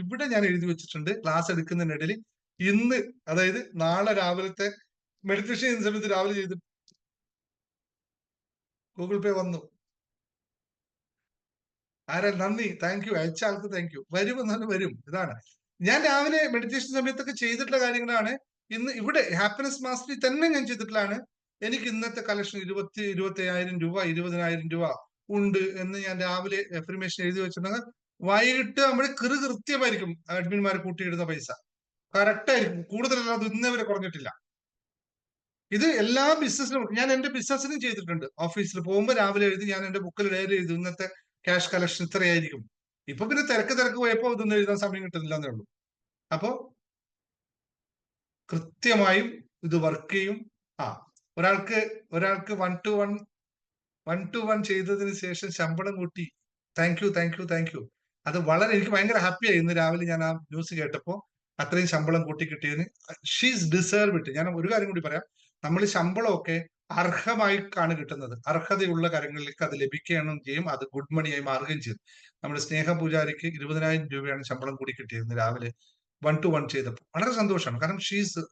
ഇവിടെ ഞാൻ എഴുതി വെച്ചിട്ടുണ്ട് ക്ലാസ് എടുക്കുന്നതിനിടയിൽ. ഇന്ന്, അതായത് നാളെ രാവിലത്തെ മെഡിറ്റേഷൻ ചെയ്യുന്ന സമയത്ത് രാവിലെ ചെയ്തു, ഗൂഗിൾ പേ വന്നു. നന്ദി, താങ്ക് യു, അയച്ച ആൾക്ക് താങ്ക് യു. വരുമെന്നാണ് വരും. ഇതാണ് ഞാൻ രാവിലെ മെഡിറ്റേഷൻ സമയത്തൊക്കെ ചെയ്തിട്ടുള്ള കാര്യങ്ങളാണ്. ഇന്ന് ഇവിടെ ഹാപ്പിനെസ് മാസ്റ്ററി തന്നെ ഞാൻ ചെയ്തിട്ടുള്ളതാണ്. എനിക്ക് ഇന്നത്തെ കളക്ഷൻ 25,000 രൂപ 20,000 രൂപ ഉണ്ട് എന്ന് ഞാൻ രാവിലെ എഫർമേഷൻ എഴുതി വെച്ചിട്ടുണ്ടെങ്കിൽ വൈകിട്ട് നമ്മൾ കൃത്യമായിരിക്കും അഡ്മിന്മാരെ കൂട്ടിയിടുന്ന പൈസ കറക്റ്റ് ആയിരിക്കും. കൂടുതലല്ലാതെ ഇന്നേവരെ കുറഞ്ഞിട്ടില്ല. ഇത് എല്ലാ ബിസിനസ്സിനും, ഞാൻ എന്റെ ബിസിനസ്സിനും ചെയ്തിട്ടുണ്ട്. ഓഫീസിൽ പോകുമ്പോൾ രാവിലെ എഴുതി, ഞാൻ എന്റെ ബുക്കിൽ ഡയറി എഴുതി ഇന്നത്തെ ക്യാഷ് കളക്ഷൻ ഇത്രയായിരിക്കും. ഇപ്പൊ പിന്നെ തിരക്ക് പോയപ്പോ ഇതൊന്നും എഴുതാൻ സമയം കിട്ടുന്നില്ല എന്നേ ഉള്ളൂ. അപ്പോ കൃത്യമായും ഇത് വർക്ക് ചെയ്യും. ഒരാൾക്ക് 1 to 1 ചെയ്തതിന് ശേഷം ശമ്പളം കൂട്ടി. Thank you. അത് വളരെ, എനിക്ക് ഭയങ്കര ഹാപ്പിയായി. ഇന്ന് രാവിലെ ഞാൻ ആ ന്യൂസ് കേട്ടപ്പോ അത്രയും ശമ്പളം കൂട്ടി കിട്ടിയതിന് ഷീസ് ഡിസേർവ് ഇട്ട്. ഞാൻ ഒരു കാര്യം കൂടി പറയാം, നമ്മൾ ശമ്പളമൊക്കെ അർഹമായിക്കാണ് കിട്ടുന്നത്. അർഹതയുള്ള കാര്യങ്ങളിലേക്ക് അത് ലഭിക്കുകയും ചെയ്യും, അത് ഗുഡ് മണിയായി മാറുകയും ചെയ്യും. നമ്മുടെ സ്നേഹ പൂജാരിക്ക് 20,000 രൂപയാണ് ശമ്പളം കൂടി കിട്ടിയത് രാവിലെ 1 to 1 ചെയ്തപ്പോൾ. വളരെ സന്തോഷമാണ്. കാരണം ഷീസ്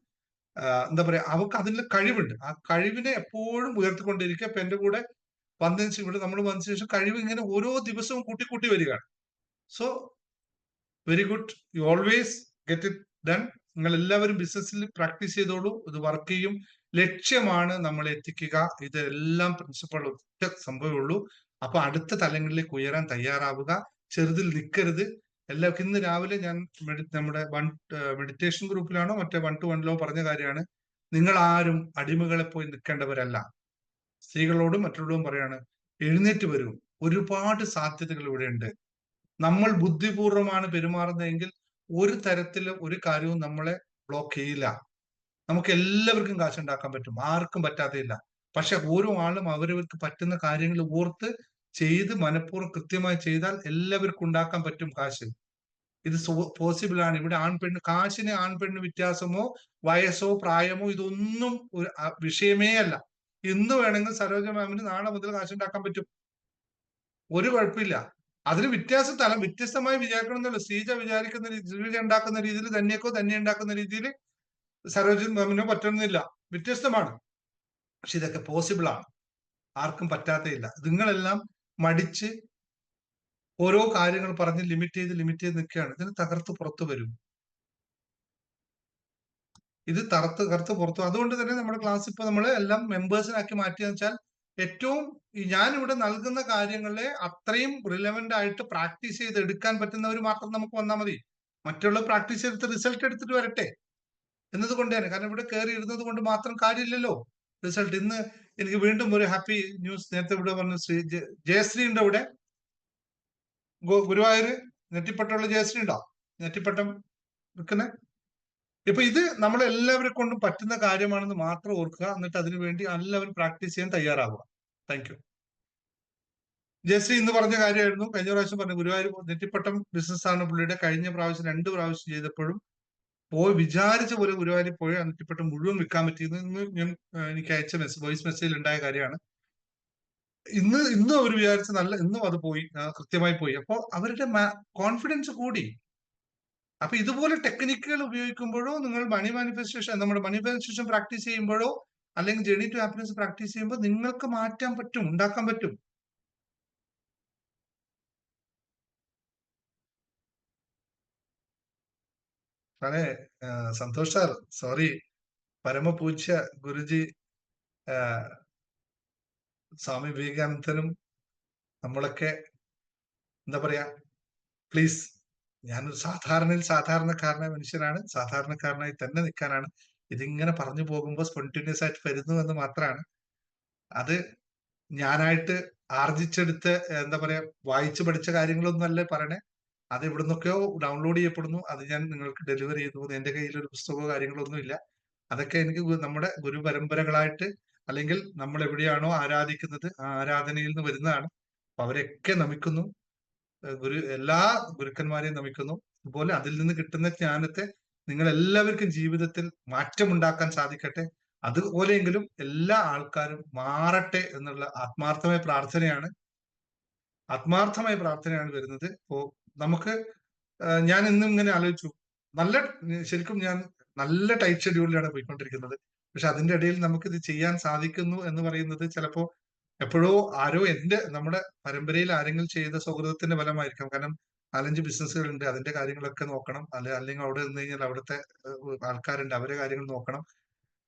എന്താ പറയാ, അവർക്ക് അതിനുള്ള കഴിവുണ്ട്. ആ കഴിവിനെ എപ്പോഴും ഉയർത്തിക്കൊണ്ടിരിക്കുക. ഇപ്പൊ എന്റെ കൂടെ വന്നതിന് ശേഷം, ഇവിടെ നമ്മൾ വന്നതിന് ശേഷം കഴിവ് ഇങ്ങനെ ഓരോ ദിവസവും കൂട്ടി വരികയാണ്. So very good, you always get it done. നിങ്ങൾ എല്ലാവരും ബിസിനസ്സിൽ പ്രാക്ടീസ് ചെയ്തോളൂ, ഇത് വർക്ക് ചെയ്യും. ലക്ഷ്യമാണ് നമ്മളെ എത്തിക്കുക. ഇതെല്ലാം പ്രിൻസിപ്പൾ ഒറ്റ സംഭവമുള്ളൂ. അപ്പൊ അടുത്ത തലങ്ങളിലേക്ക് ഉയരാൻ തയ്യാറാവുക, ചെറുതിൽ നിൽക്കരുത്. എല്ലാവർക്കും ഇന്ന് രാവിലെ ഞാൻ നമ്മുടെ മെഡിറ്റേഷൻ ഗ്രൂപ്പിലാണോ മറ്റേ 1 to 1 പറഞ്ഞ കാര്യമാണ്, നിങ്ങൾ ആരും അടിമകളെ പോയി നിൽക്കേണ്ടവരല്ല. സ്ത്രീകളോടും മറ്റുള്ളവരും പറയാണ്, എഴുന്നേറ്റ് വരൂ, ഒരുപാട് സാധ്യതകൾ ഇവിടെ ഉണ്ട്. നമ്മൾ ബുദ്ധിപൂർവമാണ് പെരുമാറുന്നതെങ്കിൽ ഒരു തരത്തിലും ഒരു കാര്യവും നമ്മളെ ബ്ലോക്ക് ചെയ്യില്ല. നമുക്ക് എല്ലാവർക്കും കാശുണ്ടാക്കാൻ പറ്റും, ആർക്കും പറ്റാതെയില്ല. പക്ഷെ ഓരോ ആളും അവരവർക്ക് പറ്റുന്ന കാര്യങ്ങൾ ഓർത്ത് ചെയ്ത് മനഃപൂർവ്വം കൃത്യമായി ചെയ്താൽ എല്ലാവർക്കും ഉണ്ടാക്കാൻ പറ്റും കാശ്. ഇത് പോസിബിൾ ആണ്. ഇവിടെ ആൺപെണ്ണ്, കാശിന് ആൺപെണ്ണ് വ്യത്യാസമോ വയസ്സോ പ്രായമോ ഇതൊന്നും ഒരു വിഷയമേ അല്ല. ഇന്ന് വേണമെങ്കിൽ സരോജ മാമിന് നാളെ മുതൽ കാശുണ്ടാക്കാൻ പറ്റും, ഒരു കുഴപ്പമില്ല. അതിന് വ്യത്യസ്തമായി വിചാരിക്കണമെന്നല്ലോ. ശ്രീജ ഉണ്ടാക്കുന്ന രീതിയിൽ തന്നെ ഉണ്ടാക്കുന്ന രീതിയിൽ സരോജ മാമിനോ പറ്റണമെന്നില്ല, വ്യത്യസ്തമാണ്. പക്ഷെ ഇതൊക്കെ പോസിബിൾ ആണ്, ആർക്കും പറ്റാത്തയില്ല. നിങ്ങളെല്ലാം മടിച്ച് ഓരോ കാര്യങ്ങൾ പറഞ്ഞ് ലിമിറ്റ് ചെയ്ത് നിൽക്കുകയാണ്. ഇതിന് തകർത്ത് പുറത്തു വരും, ഇത് കറുത്ത് പുറത്തു. അതുകൊണ്ട് തന്നെ നമ്മുടെ ക്ലാസ് ഇപ്പൊ നമ്മൾ എല്ലാം മെമ്പേഴ്സിനാക്കി മാറ്റിയെന്ന് വെച്ചാൽ, ഏറ്റവും ഞാൻ ഇവിടെ നൽകുന്ന കാര്യങ്ങളെ അത്രയും റിലവന്റ് ആയിട്ട് പ്രാക്ടീസ് ചെയ്ത് എടുക്കാൻ പറ്റുന്നവർ മാത്രം നമുക്ക് വന്നാൽ മതി. മറ്റുള്ള പ്രാക്ടീസ് ചെയ്തിട്ട് റിസൾട്ട് എടുത്തിട്ട് വരട്ടെ എന്നതുകൊണ്ട് തന്നെ. കാരണം ഇവിടെ കയറി ഇരുന്നത് കൊണ്ട് മാത്രം കാര്യമില്ലല്ലോ റിസൾട്ട്. ഇന്ന് എനിക്ക് വീണ്ടും ഒരു ഹാപ്പി ന്യൂസ്, നേരത്തെ ഇവിടെ പറഞ്ഞ ജയശ്രീ ഉണ്ട് ഇവിടെ, ഗുരുവായൂര് നെറ്റിപ്പട്ടമുള്ള ജയശ്രീ ഉണ്ടോ? നെറ്റിപ്പട്ടം വെക്കുന്ന. ഇപ്പൊ ഇത് നമ്മളെല്ലാവരെ കൊണ്ടും പറ്റുന്ന കാര്യമാണെന്ന് മാത്രം ഓർക്കുക. എന്നിട്ട് അതിനുവേണ്ടി എല്ലാവരും പ്രാക്ടീസ് ചെയ്യാൻ തയ്യാറാവുക. Thank you. ജയശ്രീ ഇന്ന് പറഞ്ഞ കാര്യമായിരുന്നു. കഴിഞ്ഞ പ്രാവശ്യം പറഞ്ഞു, ഗുരുവായൂർ നെറ്റിപ്പട്ടം ബിസിനസ്സാണ് പുള്ളിയുടെ. കഴിഞ്ഞ പ്രാവശ്യം 2 പ്രാവശ്യം ചെയ്തപ്പോഴും വിചാരിച്ച പോലെ ഗുരുവായൂരിൽ പോയി നെറ്റിപ്പട്ടം മുഴുവൻ വിൽക്കാൻ പറ്റിയെന്ന് ഇന്ന് ഞാൻ എനിക്ക് അയച്ച വോയിസ് മെസ്സേജിൽ ഉണ്ടായ കാര്യമാണ്. ഇന്നും അവർ വിചാരിച്ച ഇന്നും അത് പോയി, കൃത്യമായി പോയി. അപ്പോ അവരുടെ കോൺഫിഡൻസ് കൂടി. അപ്പൊ ഇതുപോലെ ടെക്നിക്കുകൾ ഉപയോഗിക്കുമ്പോഴോ, നിങ്ങൾ നമ്മുടെ മണി മാനിഫെസ്റ്റേഷൻ പ്രാക്ടീസ് ചെയ്യുമ്പോഴോ, അല്ലെങ്കിൽ ജേർണി ടു ഹാപ്പിനെസ് പ്രാക്ടീസ് ചെയ്യുമ്പോൾ നിങ്ങൾക്ക് മാറ്റാൻ പറ്റും, ഉണ്ടാക്കാൻ പറ്റും. വളരെ സന്തോഷ് സാർ, സോറി, പരമപൂജ്യ ഗുരുജി സ്വാമി വിവേകാനന്ദനും നമ്മളൊക്കെ എന്താ പറയാ, പ്ലീസ്, ഞാനൊരു സാധാരണക്കാരനായ മനുഷ്യനാണ്. സാധാരണക്കാരനായി തന്നെ നിൽക്കാനാണ് ഇതിങ്ങനെ പറഞ്ഞു പോകുമ്പോൾ സ്പോണ്ടിന്യൂസ് ആയിട്ട് വരുന്നു എന്ന് മാത്രമാണ്. അത് ഞാനായിട്ട് ആർജിച്ചെടുത്ത് എന്താ പറയാ വായിച്ചു പഠിച്ച കാര്യങ്ങളൊന്നും അല്ലേ പറയണേ. അത് എവിടെ നിന്നൊക്കെയോ ഡൗൺലോഡ് ചെയ്യപ്പെടുന്നു, അത് ഞാൻ നിങ്ങൾക്ക് ഡെലിവറി ചെയ്തു. എന്റെ കയ്യിൽ ഒരു പുസ്തകമോ കാര്യങ്ങളൊന്നും ഇല്ല. അതൊക്കെ എനിക്ക് നമ്മുടെ ഗുരുപരമ്പരകളായിട്ട്, അല്ലെങ്കിൽ നമ്മൾ എവിടെയാണോ ആരാധിക്കുന്നത് ആ ആരാധനയിൽ നിന്ന് വരുന്നതാണ്. അപ്പൊ അവരെയൊക്കെ നമിക്കുന്നു, എല്ലാ ഗുരുക്കന്മാരെയും നമിക്കുന്നു. അതുപോലെ അതിൽ നിന്ന് കിട്ടുന്ന ജ്ഞാനത്തെ നിങ്ങൾ എല്ലാവർക്കും ജീവിതത്തിൽ മാറ്റമുണ്ടാക്കാൻ സാധിക്കട്ടെ. അതുപോലെയെങ്കിലും എല്ലാ ആൾക്കാരും മാറട്ടെ എന്നുള്ള ആത്മാർത്ഥമായ പ്രാർത്ഥനയാണ് വരുന്നത്. അപ്പോ നമുക്ക് ഞാൻ ഇന്നും ഇങ്ങനെ ആലോചിച്ചു, ശരിക്കും ഞാൻ നല്ല ടൈറ്റ് ഷെഡ്യൂളിലാണ് പോയിക്കൊണ്ടിരിക്കുന്നത്. പക്ഷെ അതിന്റെ ഇടയിൽ നമുക്ക് ഇത് ചെയ്യാൻ സാധിക്കുന്നു എന്ന് പറയുന്നത് ചിലപ്പോ എപ്പോഴോ ആരോ നമ്മുടെ പരമ്പരയിൽ ആരെങ്കിലും ചെയ്ത സൗഹൃദത്തിന്റെ ഫലമായിരിക്കാം. കാരണം 4-5 ബിസിനസ്സുകളുണ്ട്, അതിന്റെ കാര്യങ്ങളൊക്കെ നോക്കണം. അല്ലെങ്കിൽ അവിടെ നിന്ന് കഴിഞ്ഞാൽ അവിടുത്തെ ആൾക്കാരുണ്ട്, അവരെ കാര്യങ്ങൾ നോക്കണം.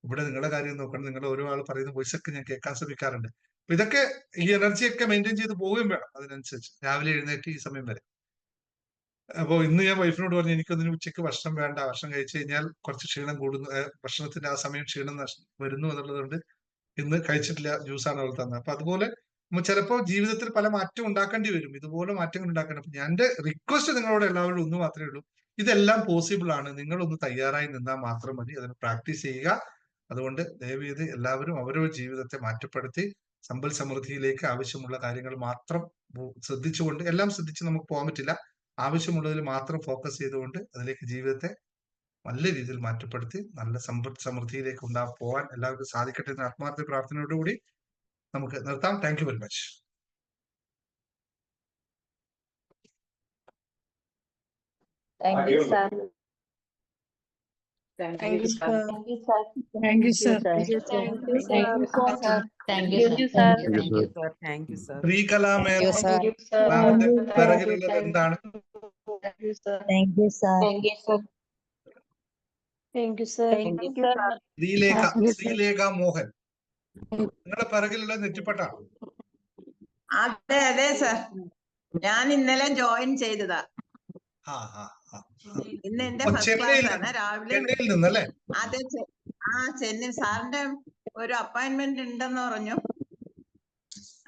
ഇവിടെ നിങ്ങളുടെ കാര്യം നോക്കണം. നിങ്ങൾ ഓരോ ആൾ പറയുന്ന വോയിസ് ഒക്കെ ഞാൻ കേൾക്കാൻ ശ്രമിക്കാറുണ്ട്. അപ്പൊ ഇതൊക്കെ ഈ എനർജിയൊക്കെ മെയിൻറ്റെയിൻ ചെയ്ത് പോവുകയും വേണം. അതിനനുസരിച്ച് രാവിലെ എഴുന്നേറ്റ് ഈ സമയം വരെ. അപ്പൊ ഇന്ന് ഞാൻ വൈഫിനോട് പറഞ്ഞു, എനിക്കൊന്നിന് ഉച്ചയ്ക്ക് ഭക്ഷണം വേണ്ട, ഭക്ഷണം കഴിച്ചു കഴിഞ്ഞാൽ കുറച്ച് ക്ഷീണം കൂടുന്നു, ഭക്ഷണത്തിന്റെ ആ സമയം ക്ഷീണം വരുന്നു എന്നുള്ളത് കൊണ്ട് ഇന്ന് കഴിച്ചിട്ടില്ല, ജ്യൂസാണ് അവൾ തന്നത്. അപ്പൊ അതുപോലെ ചിലപ്പോൾ ജീവിതത്തിൽ പല മാറ്റം ഉണ്ടാക്കേണ്ടി വരും, ഇതുപോലെ മാറ്റങ്ങൾ ഉണ്ടാക്കണം. അപ്പൊ എന്റെ റിക്വസ്റ്റ് നിങ്ങളോട് എല്ലാവരോടും ഒന്ന് മാത്രമേ ഉള്ളൂ, ഇതെല്ലാം പോസിബിൾ ആണ്. നിങ്ങളൊന്ന് തയ്യാറായി നിന്നാൽ മാത്രം മതി, അതിന് പ്രാക്ടീസ് ചെയ്യുക. അതുകൊണ്ട് ദയവ് ചെയ്ത് എല്ലാവരും അവരവരുടെ ജീവിതത്തെ മാറ്റപ്പെടുത്തി സമ്പൽ സമൃദ്ധിയിലേക്ക് ആവശ്യമുള്ള കാര്യങ്ങൾ മാത്രം ശ്രദ്ധിച്ചുകൊണ്ട്, എല്ലാം ശ്രദ്ധിച്ച് നമുക്ക് പോകാൻ പറ്റില്ല, ആവശ്യമുള്ളതിൽ മാത്രം ഫോക്കസ് ചെയ്തുകൊണ്ട് അതിലേക്ക് ജീവിതത്തെ നല്ല രീതിയിൽ മാറ്റപ്പെടുത്തി നല്ല സമൃദ്ധിയിലേക്ക് പോകാൻ എല്ലാവർക്കും സാധിക്കട്ടെ എന്ന ആത്മാർത്ഥ പ്രാർത്ഥനയോടുകൂടി നമുക്ക് നിർത്താം. Thank you very much. Thank you, sir. Thank you, sir. Thank you, sir. Thank you, sir. Thank you, sir. Thank you, Thank you, sir. sir. Thank you, sir. Thank you, sir. Thank you, sir. Sree കലാമേള Thank you, sir. മാമിന്റെ Thank you, പിറകിലുള്ളത് thank എന്താണ്? Thank you, sir. Thank you, sir. Thank you, sir. Thank you, sir. Thank you, sir. Sreelekha Mohan, നിങ്ങളുടെ പിറകിലുള്ള നെറ്റിപ്പട്ടാണ്. അതെ അതെ sir, ഞാൻ ഇന്നലെ ജോയിൻ ചെയ്തതാ. ആ ആ ആ ഇന്ന് എന്റെ അപ്പൊ ഫസ്റ്റ് ക്ലാസ് ആണ്. രാവിലെ ചെന്നൈയിൽ നിന്നല്ലേ? അതെ ചെന്നൈ സാറിന്റെ ഒരു അപ്പോയിന്റ്മെന്റ് ഉണ്ടെന്ന് പറഞ്ഞു.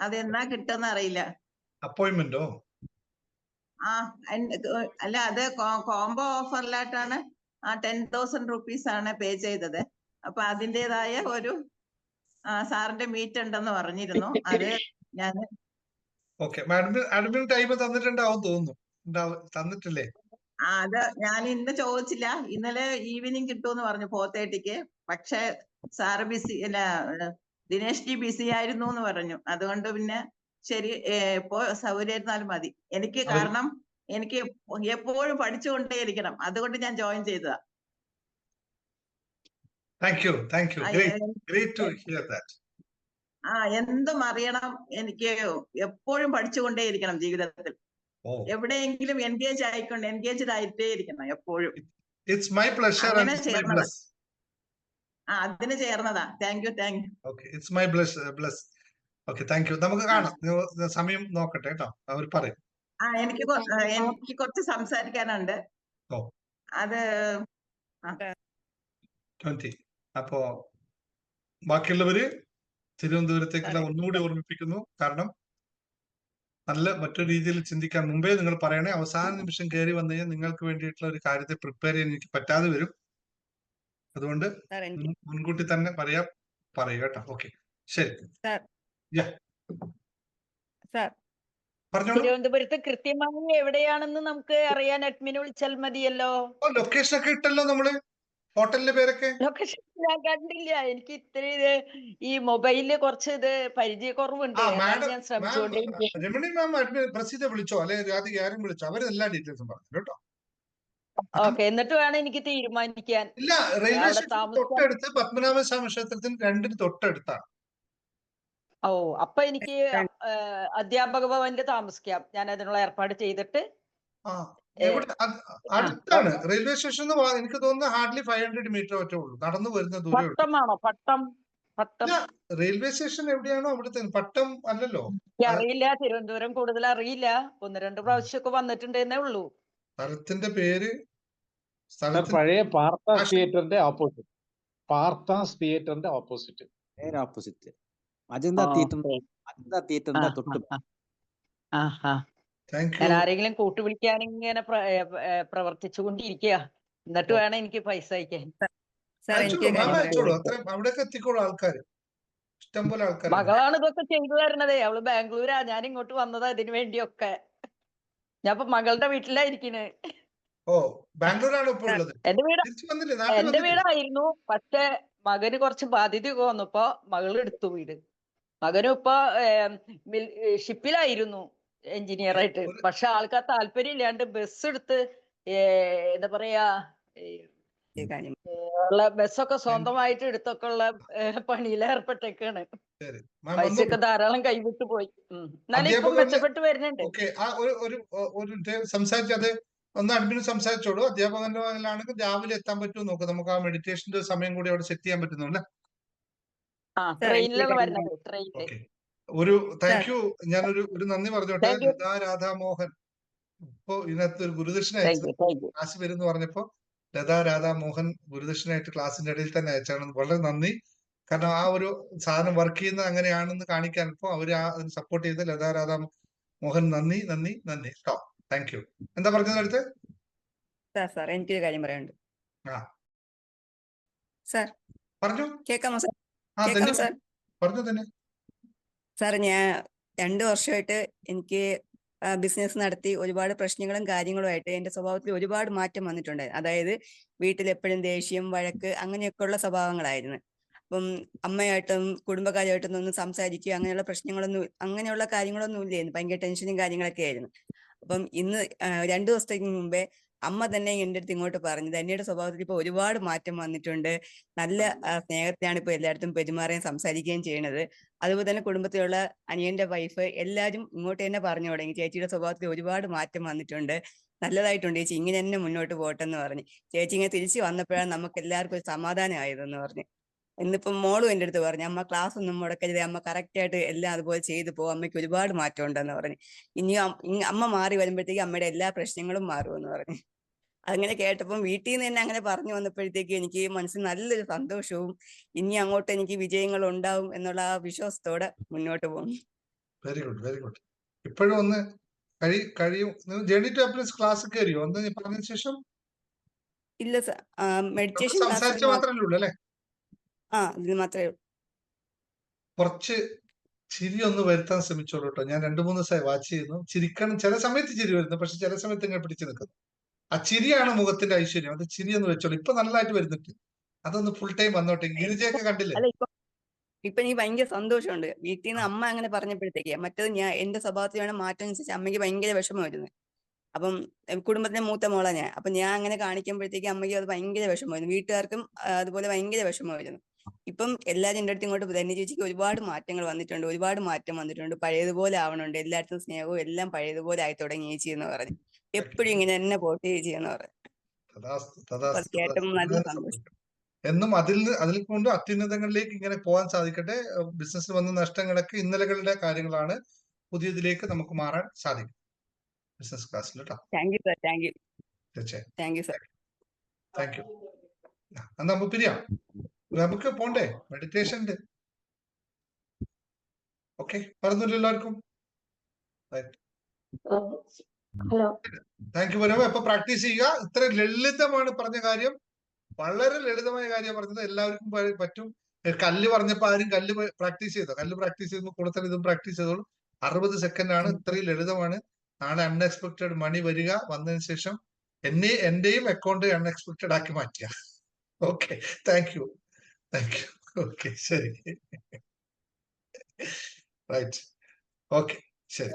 അതെന്നാ കിട്ടുമെന്ന് അറിയില്ല. അപ്പോയിന്റ്മെന്റോ? അല്ല, അത് കോംബോ ഓഫറിലായിട്ടാണ് 10,000 rupees ആണ് പേ ചെയ്തത്. അപ്പൊ അതിൻ്റെതായ ഒരു സാറിന്റെ മീറ്റ് ഉണ്ടെന്ന് പറഞ്ഞിരുന്നു. അത് ഞാൻ അഡ്മിൻ ടൈം തന്നിട്ടുണ്ടാവും തോന്നുന്നു. തന്നിട്ടില്ലേ? അത് ഞാൻ ഇന്ന് ചോദിച്ചില്ല. ഇന്നലെ ഈവനിങ് കിട്ടുമെന്ന് പറഞ്ഞു 4:30-ക്ക്. പക്ഷെ സാറ് ബിസി അല്ല, ദിനേശ് ജി ബിസി ആയിരുന്നു എന്ന് പറഞ്ഞു. അതുകൊണ്ട് പിന്നെ ശരി, എപ്പോ സൗകര്യമായിരുന്നാലും മതി എനിക്ക്. കാരണം എനിക്ക് എപ്പോഴും പഠിച്ചുകൊണ്ടേയിരിക്കണം. അതുകൊണ്ട് ഞാൻ ജോയിൻ ചെയ്തതാ. എന്തും അറിയണം, എനിക്ക് എപ്പോഴും പഠിച്ചുകൊണ്ടേയിരിക്കണം ജീവിതത്തിൽ. എവിടെയെങ്കിലും എൻഗേജ്ഡ് ആയിട്ടേ ഇരിക്കണം എപ്പോഴും. അതിന് ചേർന്നതാ. Thank you. നമുക്ക് കാണാം. സമയം നോക്കട്ടെ കേട്ടോ, അവർ പറയും. എനിക്ക് കുറച്ച് സംസാരിക്കാനുണ്ട്. അത് അപ്പോ ബാക്കിയുള്ളവര് തിരുവനന്തപുരത്തേക്കുള്ള ഒന്നുകൂടി ഓർമ്മിപ്പിക്കുന്നു. കാരണം നല്ല മറ്റൊരു രീതിയിൽ ചിന്തിക്കാൻ മുമ്പേ നിങ്ങൾ പറയണേ. അവസാന നിമിഷം കയറി വന്നു കഴിഞ്ഞാൽ നിങ്ങൾക്ക് വേണ്ടിയിട്ടുള്ള ഒരു കാര്യത്തെ പ്രിപ്പയർ ചെയ്യാൻ എനിക്ക് പറ്റാതെ വരും. അതുകൊണ്ട് മുൻകൂട്ടി തന്നെ പറയുക കേട്ടോ. ഓക്കെ, ശരി. തിരുവനന്തപുരത്ത് കൃത്യമായി എവിടെയാണെന്ന് നമുക്ക് അറിയാൻ അഡ്മിനെ വിളിച്ചാൽ മതിയല്ലോ. ലൊക്കേഷൻ ഒക്കെ ഇട്ടല്ലോ നമ്മള്, ഹോട്ടലിന്റെ പേരൊക്കെ. ലൊക്കേഷൻ ഞാൻ കണ്ടില്ല. എനിക്ക് ഇത്തിരി ഈ മൊബൈലില് കുറച്ച് പരിചയക്കുറവുണ്ട്. ഞാൻ ശ്രമിച്ചുകൊണ്ടേയിരിക്കും. രമണി മാം പ്രസിദ്ധ വിളിച്ചോ അല്ലെ രാധിക ആരും വിളിച്ചോ? അവര് എല്ലാ ഡീറ്റെയിൽസും പറഞ്ഞു കേട്ടോ. ഓക്കെ, എന്നിട്ട് വേണം എനിക്ക് തീരുമാനിക്കാൻ. ഇല്ല, റെയിൽവേ സ്റ്റേഷൻ തൊട്ടടുത്ത് പത്മനാഭസ്വാമി ക്ഷേത്രത്തിന് 2-ന് തൊട്ടടുത്താണ്. ഓ, അപ്പൊ എനിക്ക് അധ്യാപക ഭവനിൽ താമസിക്കാം. ഞാൻ അതിനുള്ള ഏർപ്പാട് ചെയ്തിട്ട്. അടുത്താണ് റെയിൽവേ സ്റ്റേഷൻ. എനിക്ക് തോന്നുന്നു ഹാർഡ്ലി 500 മീറ്റർ ഒറ്റേ ഉള്ളൂ, നടന്നു വരുന്ന ദൂരം. പട്ടമാണോ? പട്ടം റെയിൽവേ സ്റ്റേഷൻ എവിടെയാണോ അവിടുത്തെ. പട്ടം അല്ലല്ലോ. അറിയില്ല, തിരുവനന്തപുരം കൂടുതൽ അറിയില്ല. 1-2 പ്രാവശ്യമൊക്കെ വന്നിട്ടുണ്ടെന്നേ ഉള്ളൂ. സ്ഥലത്തിന്റെ പേര് പഴയ പാർത്താസ് തിയേറ്ററിന്റെ ഓപ്പോസിറ്റ്. പാർത്താസ് തിയേറ്ററിന്റെ ഓപ്പോസിറ്റ്. നേരെ ഓപ്പോസിറ്റ് അജന്ത തിയേറ്ററിന്റെ തൊട്ട്. ഞാൻ ആരെങ്കിലും കൂട്ടുവിളിക്കാൻ ഇങ്ങനെ പ്രവർത്തിച്ചുകൊണ്ടിരിക്കുക. എന്നിട്ട് വേണം എനിക്ക് പൈസ അയക്കാൻ. മകളാണ് ഇതൊക്കെ ചെയ്തു തരണതേ. അവള് ബാംഗ്ലൂരാ, ഞാൻ ഇങ്ങോട്ട് വന്നതാ ഇതിനു വേണ്ടിയൊക്കെ. ഞാൻ ഇപ്പൊ മകളുടെ വീട്ടിലായിരിക്കണേ. എന്റെ വീടായിരുന്നു. പക്ഷെ മകന് കുറച്ച് ബാധ്യതയൊക്കെ വന്നപ്പോ മകള് എടുത്തു വീട്. മകനും ഇപ്പൊ ഷിപ്പിലായിരുന്നു എഞ്ചിനീയറായിട്ട്. പക്ഷെ ആൾക്കാർ താല്പര്യം ഇല്ലാണ്ട് ബസ് എടുത്ത് എന്താ പറയാ, ബസ്സൊക്കെ സ്വന്തമായിട്ട് എടുത്തൊക്കെ ഉള്ള പണിയിൽ ഏർപ്പെട്ടേക്കാണ്. പൈസയൊക്കെ ധാരാളം കൈവിട്ടു പോയി. എന്നാലും ഇപ്പൊ മെച്ചപ്പെട്ട് വരുന്നുണ്ട്. സംസാരിച്ചത് ഒന്ന് അഡ്മിന് സംസാരിച്ചോളൂ. അധ്യാപകന്റെ ആണെങ്കിൽ രാവിലെ എത്താൻ പറ്റുമോ നോക്കാം. നമുക്ക് ആ മെഡിറ്റേഷന്റെ സമയം കൂടി അവിടെ സെറ്റ് ചെയ്യാൻ പറ്റുന്നുണ്ട്. ട്രെയിനിലാണ് വരുന്നത്. ട്രെയിനിൽ. Thank you. ഞാനൊരു നന്ദി പറഞ്ഞോട്ടെ. ലതാ രാധാമോഹൻ ഇപ്പൊ ഇതിനകത്ത് ഒരു ഗുരുദക്ഷിണ ക്ലാസ് വരുമെന്ന് പറഞ്ഞപ്പോ ലതാ രാധാമോഹൻ ഗുരുദക്ഷിണയായിട്ട് ക്ലാസ്സിന്റെ ഇടയിൽ തന്നെ അയച്ചാണ്. വളരെ നന്ദി. കാരണം ആ ഒരു സാധനം വർക്ക് ചെയ്യുന്നത് അങ്ങനെയാണെന്ന് കാണിക്കാൻ ഇപ്പൊ അവര് അതിന് സപ്പോർട്ട് ചെയ്ത് ലതാ രാധാമോഹൻ നന്ദി കേട്ടോ. Thank U. എന്താ പറഞ്ഞത് അടുത്ത്? സാർ എനിക്കൊരു കാര്യം പറയാനുണ്ട്. പറഞ്ഞു കേൾക്കാമോ സാർ? പറഞ്ഞു തന്നെ. സാർ, ഞാൻ 2 വർഷമായിട്ട് എനിക്ക് ബിസിനസ് നടത്തി ഒരുപാട് പ്രശ്നങ്ങളും കാര്യങ്ങളുമായിട്ട് എൻ്റെ സ്വഭാവത്തിൽ ഒരുപാട് മാറ്റം വന്നിട്ടുണ്ട്. അതായത് വീട്ടിൽ എപ്പോഴും ദേഷ്യം, വഴക്ക് അങ്ങനെയൊക്കെയുള്ള സ്വഭാവങ്ങളായിരുന്നു. അപ്പം അമ്മയായിട്ടും കുടുംബക്കാരുമായിട്ടൊന്നും ഒന്നും സംസാരിക്കുക അങ്ങനെയുള്ള കാര്യങ്ങളൊന്നും ഇല്ലായിരുന്നു. ഭയങ്കര ടെൻഷനും കാര്യങ്ങളൊക്കെ ആയിരുന്നു. അപ്പം ഇന്ന് 2 ദിവസത്തേക്ക് മുമ്പേ അമ്മ തന്നെ എൻ്റെ അടുത്ത് ഇങ്ങോട്ട് പറഞ്ഞു, ധന്യയുടെ സ്വഭാവത്തിൽ ഇപ്പൊ ഒരുപാട് മാറ്റം വന്നിട്ടുണ്ട്, നല്ല സ്നേഹത്തിലാണ് ഇപ്പൊ എല്ലായിടത്തും പെരുമാറുകയും സംസാരിക്കുകയും ചെയ്യണത്. അതുപോലെ തന്നെ കുടുംബത്തിലുള്ള അനിയന്റെ വൈഫ് എല്ലാവരും ഇങ്ങോട്ട് തന്നെ പറഞ്ഞു തുടങ്ങി, ചേച്ചിയുടെ സ്വഭാവത്തിൽ ഒരുപാട് മാറ്റം വന്നിട്ടുണ്ട്, നല്ലതായിട്ടുണ്ട് ചേച്ചി, ഇങ്ങനെ തന്നെ മുന്നോട്ട് പോട്ടെന്ന് പറഞ്ഞു. ചേച്ചി ഇങ്ങനെ തിരിച്ചു വന്നപ്പോഴാണ് നമുക്ക് എല്ലാവർക്കും ഒരു സമാധാനമായതെന്ന് പറഞ്ഞു. ഇന്നിപ്പം മോളും എൻ്റെ അടുത്ത് പറഞ്ഞു, അമ്മ ക്ലാസ് ഒന്നും മുടക്കരുത്, അമ്മ കറക്റ്റ് ആയിട്ട് എല്ലാം അതുപോലെ ചെയ്തു പോകും, അമ്മയ്ക്ക് ഒരുപാട് മാറ്റം ഉണ്ടെന്ന് പറഞ്ഞു. അമ്മ മാറി വരുമ്പോഴത്തേക്ക് അമ്മയുടെ എല്ലാ പ്രശ്നങ്ങളും മാറുമെന്ന് പറഞ്ഞു. അങ്ങനെ കേട്ടപ്പം വീട്ടിൽ നിന്ന് തന്നെ അങ്ങനെ പറഞ്ഞു വന്നപ്പോഴത്തേക്ക് എനിക്ക് മനസ്സിൽ നല്ലൊരു സന്തോഷവും ഇനി അങ്ങോട്ട് എനിക്ക് വിജയങ്ങൾ ഉണ്ടാവും എന്നുള്ള ആ വിശ്വാസത്തോടെ മുന്നോട്ട് പോകും. Very good, very good. ഇപ്പോഴും ഒന്ന് കഴിയും ജേർണി ടു ഹാപ്പിനെസ് ക്ലാസ് കയറിയോ ഒന്ന് പറഞ്ഞതിന് ശേഷം? ഇല്ല സർ, മെഡിറ്റേഷൻ സംസാരിച്ച മാത്രമേ ഉള്ളൂ അല്ലേ? ഇതിൽ മാത്രമേ ഉള്ളൂ. കുറച്ച് ചിരി ഒന്ന് വരുത്താൻ ശ്രമിച്ചോളൂ കേട്ടോ. ഞാൻ 2-3 ദിവസമായി വാച്ച് ചെയ്യുന്നു. ചിരിക്കണം, ചില സമയത്ത് ചിരി വരുന്നു, പക്ഷെ ചില സമയത്ത് ഇങ്ങനെ പിടിച്ചു നിൽക്കുന്നു. ആ ചിരിയാണ് മുഖത്തിന്റെ ഐശ്വര്യം. അത് ചിരി ഒന്ന് വെച്ചോളൂ. ഇപ്പൊ നല്ലതായിട്ട് വരുന്നുണ്ട്. അതൊന്ന് ഫുൾ ടൈം വന്നോട്ടെ. ഗിരിജയൊക്കെ കണ്ടില്ലേ? ഇപ്പൊ എനിക്ക് ഭയങ്കര സന്തോഷമുണ്ട്. വീട്ടിൽ നിന്ന് അമ്മ അങ്ങനെ പറഞ്ഞപ്പോഴത്തേക്ക്. മറ്റത് എന്റെ സ്വഭാവത്തിൽ വേണം മാറ്റം അനുസരിച്ച് അമ്മയ്ക്ക് ഭയങ്കര വിഷമമായിരുന്നു. അപ്പം കുടുംബത്തിലെ മൂത്ത മോളാ ഞാൻ. അപ്പൊ ഞാൻ അങ്ങനെ കാണിക്കുമ്പോഴത്തേക്ക് അമ്മയ്ക്ക് അത് ഭയങ്കര വിഷമമായിരുന്നു, വീട്ടുകാർക്കും അതുപോലെ ഭയങ്കര വിഷമമായിരുന്നു. ഇപ്പം എല്ലാവരും എൻ്റെ അടുത്ത് ഇങ്ങോട്ട് ധന്യ ചേച്ചിക്ക് ഒരുപാട് മാറ്റങ്ങൾ വന്നിട്ടുണ്ട്, ഒരുപാട് മാറ്റം വന്നിട്ടുണ്ട്, പഴയതുപോലെ ആവണുണ്ട്, എല്ലായിടത്തും സ്നേഹവും എല്ലാം പഴയതുപോലെ ആയി തുടങ്ങി ചേച്ചി എന്ന് പറഞ്ഞു. എപ്പോഴും ഇങ്ങനെ എന്നെ പോട്ട് ചേച്ചി എന്ന് പറഞ്ഞു. കേട്ടപ്പോൾ നല്ല സന്തോഷം. എന്നും അതിൽ കൊണ്ട് അത്യുന്നതങ്ങളിലേക്ക് ഇങ്ങനെ പോകാൻ സാധിക്കട്ടെ. ബിസിനസ്സിൽ വന്ന നഷ്ടങ്ങളൊക്കെ ഇന്നലകളുടെ കാര്യങ്ങളാണ്, പുതിയതിലേക്ക് നമുക്ക് മാറാൻ സാധിക്കും. ബിസിനസ് ക്ലാസ്സിൽ കേട്ടോ. Thank you sir, thank you. തീർച്ചയായും thank you sir. Thank you. എന്നാ നമുക്ക് പിരിയാം, നമുക്ക് പോണ്ടേ, മെഡിറ്റേഷൻ ഉണ്ട്. ഓക്കെ, പറഞ്ഞില്ല എല്ലാവർക്കും? ഹലോ, താങ്ക് യു പറയുമ്പോ ഇപ്പൊ പ്രാക്ടീസ് ചെയ്യുക. ഇത്ര ലളിതമാണ് പറഞ്ഞ കാര്യം, വളരെ ലളിതമായ കാര്യം പറഞ്ഞത്, എല്ലാവർക്കും പറ്റും. കല്ല് പറഞ്ഞപ്പോ ആരും കല്ല് പ്രാക്ടീസ് ചെയ്തോ? കല്ല് പ്രാക്ടീസ് ചെയ്യുമ്പോൾ കൂടെ തന്നെ ഇതും പ്രാക്ടീസ് ചെയ്തോളൂ. 60 സെക്കൻഡ് ആണ്, ഇത്രയും ലളിതമാണ്. നാളെ അൺഎക്സ്പെക്ടഡ് മണി വന്നതിന് ശേഷം എന്റെയും അക്കൗണ്ട് അൺഎക്സ്പെക്ടഡ് ആക്കി മാറ്റുക. Okay, thank you, thank you. Okay, ശരി, റൈറ്റ്, ഓക്കെ, ശരി.